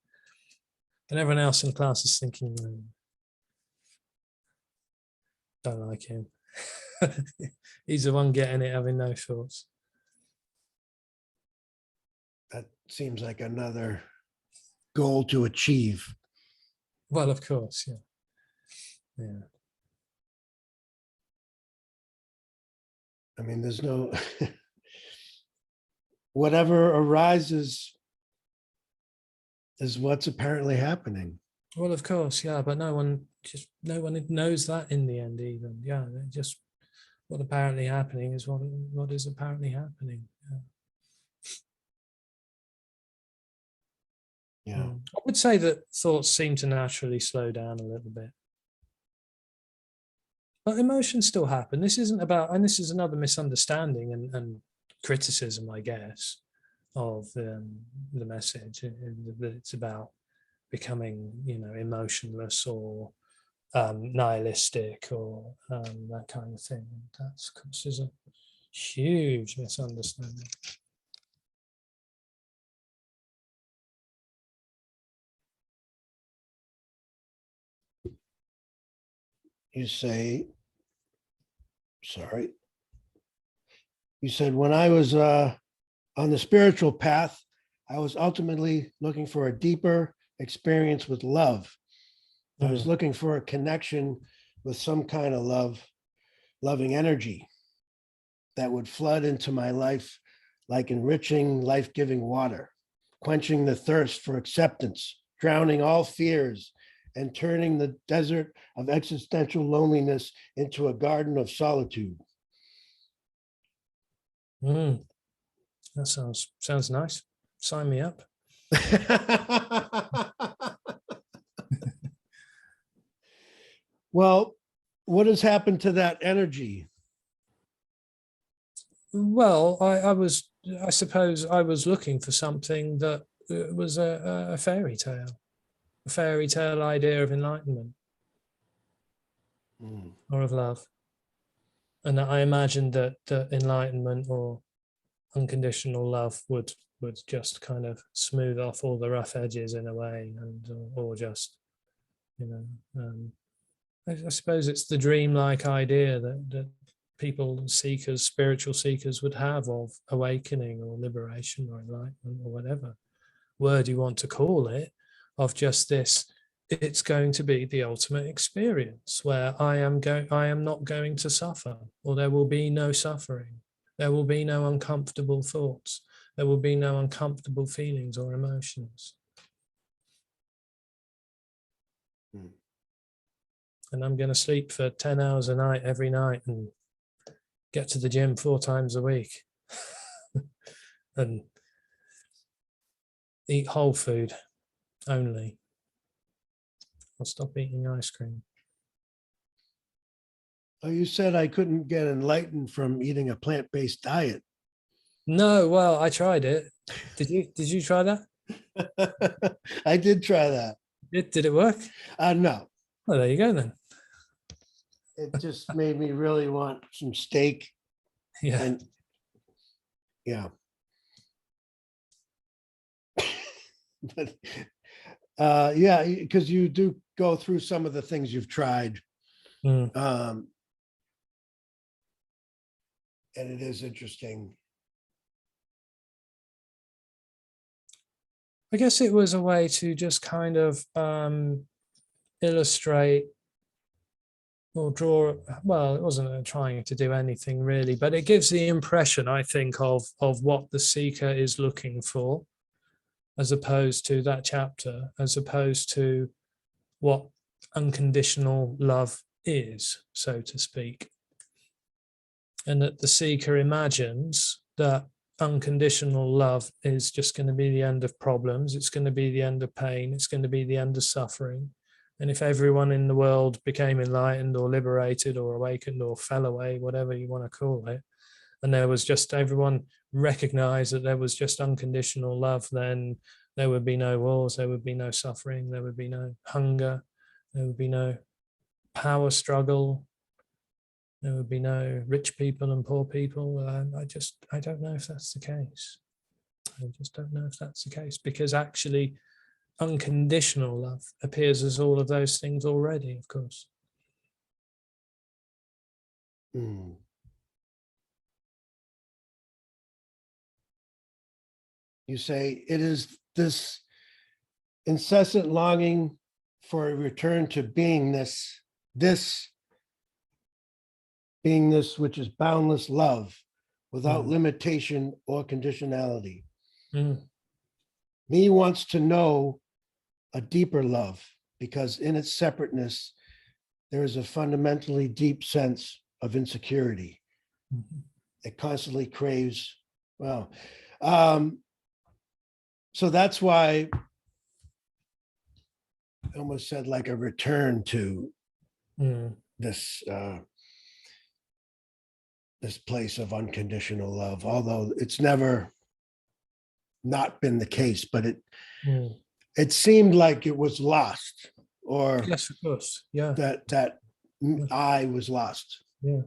And everyone else in the class is thinking, don't like him. He's the one getting it, having no thoughts. That seems like another goal to achieve. Well, of course, yeah. I mean, there's no whatever arises is what's apparently happening. Well, of course, yeah, but no one knows that in the end, even. Yeah, just what apparently happening is what is apparently happening. Yeah. I would say that thoughts seem to naturally slow down a little bit. But emotions still happen. This isn't about, and this is another misunderstanding and criticism, I guess, of the message. That it's about becoming, emotionless or nihilistic or that kind of thing. That's, of course, is a huge misunderstanding. You say, sorry. You said, when I was on the spiritual path, I was ultimately looking for a deeper experience with love. I was looking for a connection with some kind of loving energy that would flood into my life like enriching, life-giving water, quenching the thirst for acceptance, drowning all fears, and turning the desert of existential loneliness into a garden of solitude. That sounds nice. Sign me up. Well, what has happened to that energy? Well, I suppose I was looking for something that was a fairy tale idea of enlightenment or of love. And I imagined that enlightenment or unconditional love would just kind of smooth off all the rough edges in a way, and or just, you know, I suppose it's the dreamlike idea that people, seekers, spiritual seekers, would have of awakening or liberation or enlightenment or whatever word you want to call it, of just this. It's going to be the ultimate experience where I am not going to suffer, or there will be no suffering. There will be no uncomfortable thoughts. There will be no uncomfortable feelings or emotions. And I'm going to sleep for 10 hours a night every night and get to the gym 4 times a week and eat whole food only. I'll stop eating ice cream. Oh, you said I couldn't get enlightened from eating a plant-based diet. No, well, I tried it. Did you try that? I did try that. Did it work? No. Well, there you go then. It just made me really want some steak. Yeah. And yeah. But yeah, because you do go through some of the things you've tried. And it is interesting. I guess it was a way to just kind of illustrate or draw. Well, it wasn't trying to do anything really, but it gives the impression, I think, of what the seeker is looking for, as opposed to that chapter, as opposed to what unconditional love is, so to speak. And that the seeker imagines that unconditional love is just going to be the end of problems. It's going to be the end of pain. It's going to be the end of suffering. And if everyone in the world became enlightened or liberated or awakened or fell away, whatever you want to call it, and there was just everyone recognized that there was just unconditional love, then there would be no wars, there would be no suffering, there would be no hunger, there would be no power struggle, there would be no rich people and poor people. I don't know if that's the case. I just don't know if that's the case, because actually unconditional love appears as all of those things already, of course. You say it is this incessant longing for a return to beingness, this beingness which is boundless love without limitation or conditionality. Me wants to know a deeper love, because in its separateness, there is a fundamentally deep sense of insecurity. It constantly craves, well, so that's why I almost said like a return to this this place of unconditional love, although it's never not been the case, but it seemed like it was lost, or yes, of course, yeah, that I was lost. Yeah,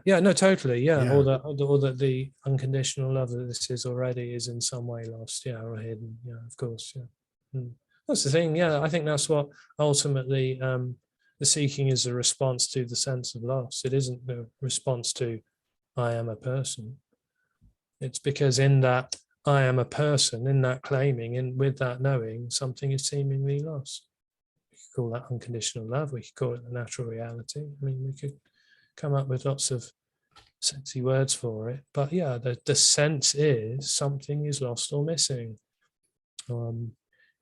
no, totally, yeah. Or that the unconditional love that this is already is in some way lost, yeah, or hidden, yeah, of course, yeah. That's the thing, yeah. I think that's what ultimately the seeking is a response to the sense of loss. It isn't the response to I am a person. It's because in that I am a person, in that claiming, and with that knowing, something is seemingly lost. We could call that unconditional love. We could call it the natural reality. I mean, we could come up with lots of sexy words for it, but yeah, the sense is something is lost or missing.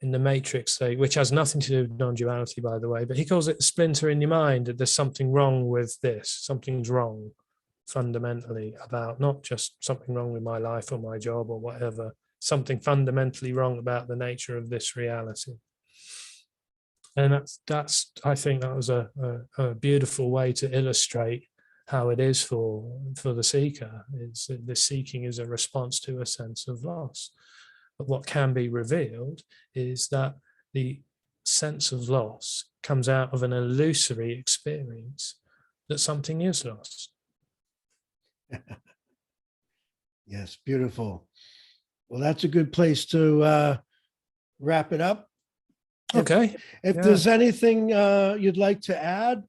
In the Matrix, which has nothing to do with non-duality, by the way, but he calls it a splinter in your mind, that there's something wrong with this, something's wrong fundamentally about, not just something wrong with my life or my job or whatever, something fundamentally wrong about the nature of this reality. And that's I think that was a beautiful way to illustrate how it is for the seeker. Is that the seeking is a response to a sense of loss. But what can be revealed is that the sense of loss comes out of an illusory experience that something is lost. Yes, beautiful. Well, that's a good place to wrap it up. Okay. If Yeah. there's anything you'd like to add,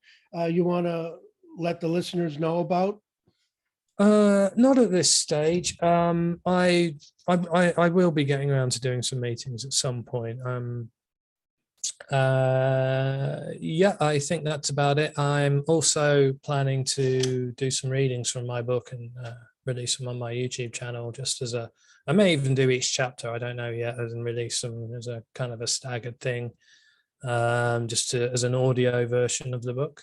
you want to let the listeners know about? Not at this stage. I will be getting around to doing some meetings at some point. Yeah, I think that's about it. I'm also planning to do some readings from my book and release them on my YouTube channel, just as a, I may even do each chapter, I don't know yet, and release them as a kind of a staggered thing, just as an audio version of the book.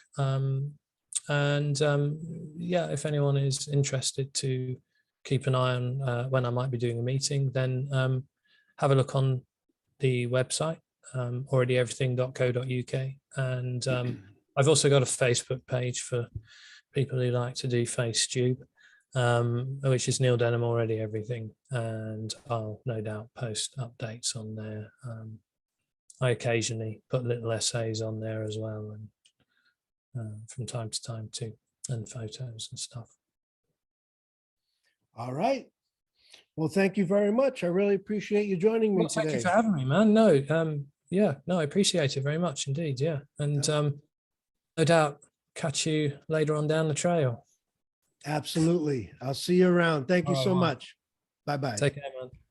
Yeah, if anyone is interested to keep an eye on when I might be doing a meeting, then have a look on the website, alreadyeverything.co.uk. And I've also got a Facebook page for people who like to do FaceTube, which is Neil Denham Already Everything. And I'll no doubt post updates on there. I occasionally put little essays on there as well, and from time to time too, and photos and stuff. All right. Well, thank you very much. I really appreciate you joining me Well, thank you today. for having me, man. No, yeah, no, I appreciate it very much indeed. Yeah. And no doubt catch you later on down the trail. Absolutely. I'll see you around. Thank you All right, so well, much. Bye-bye. take care, man.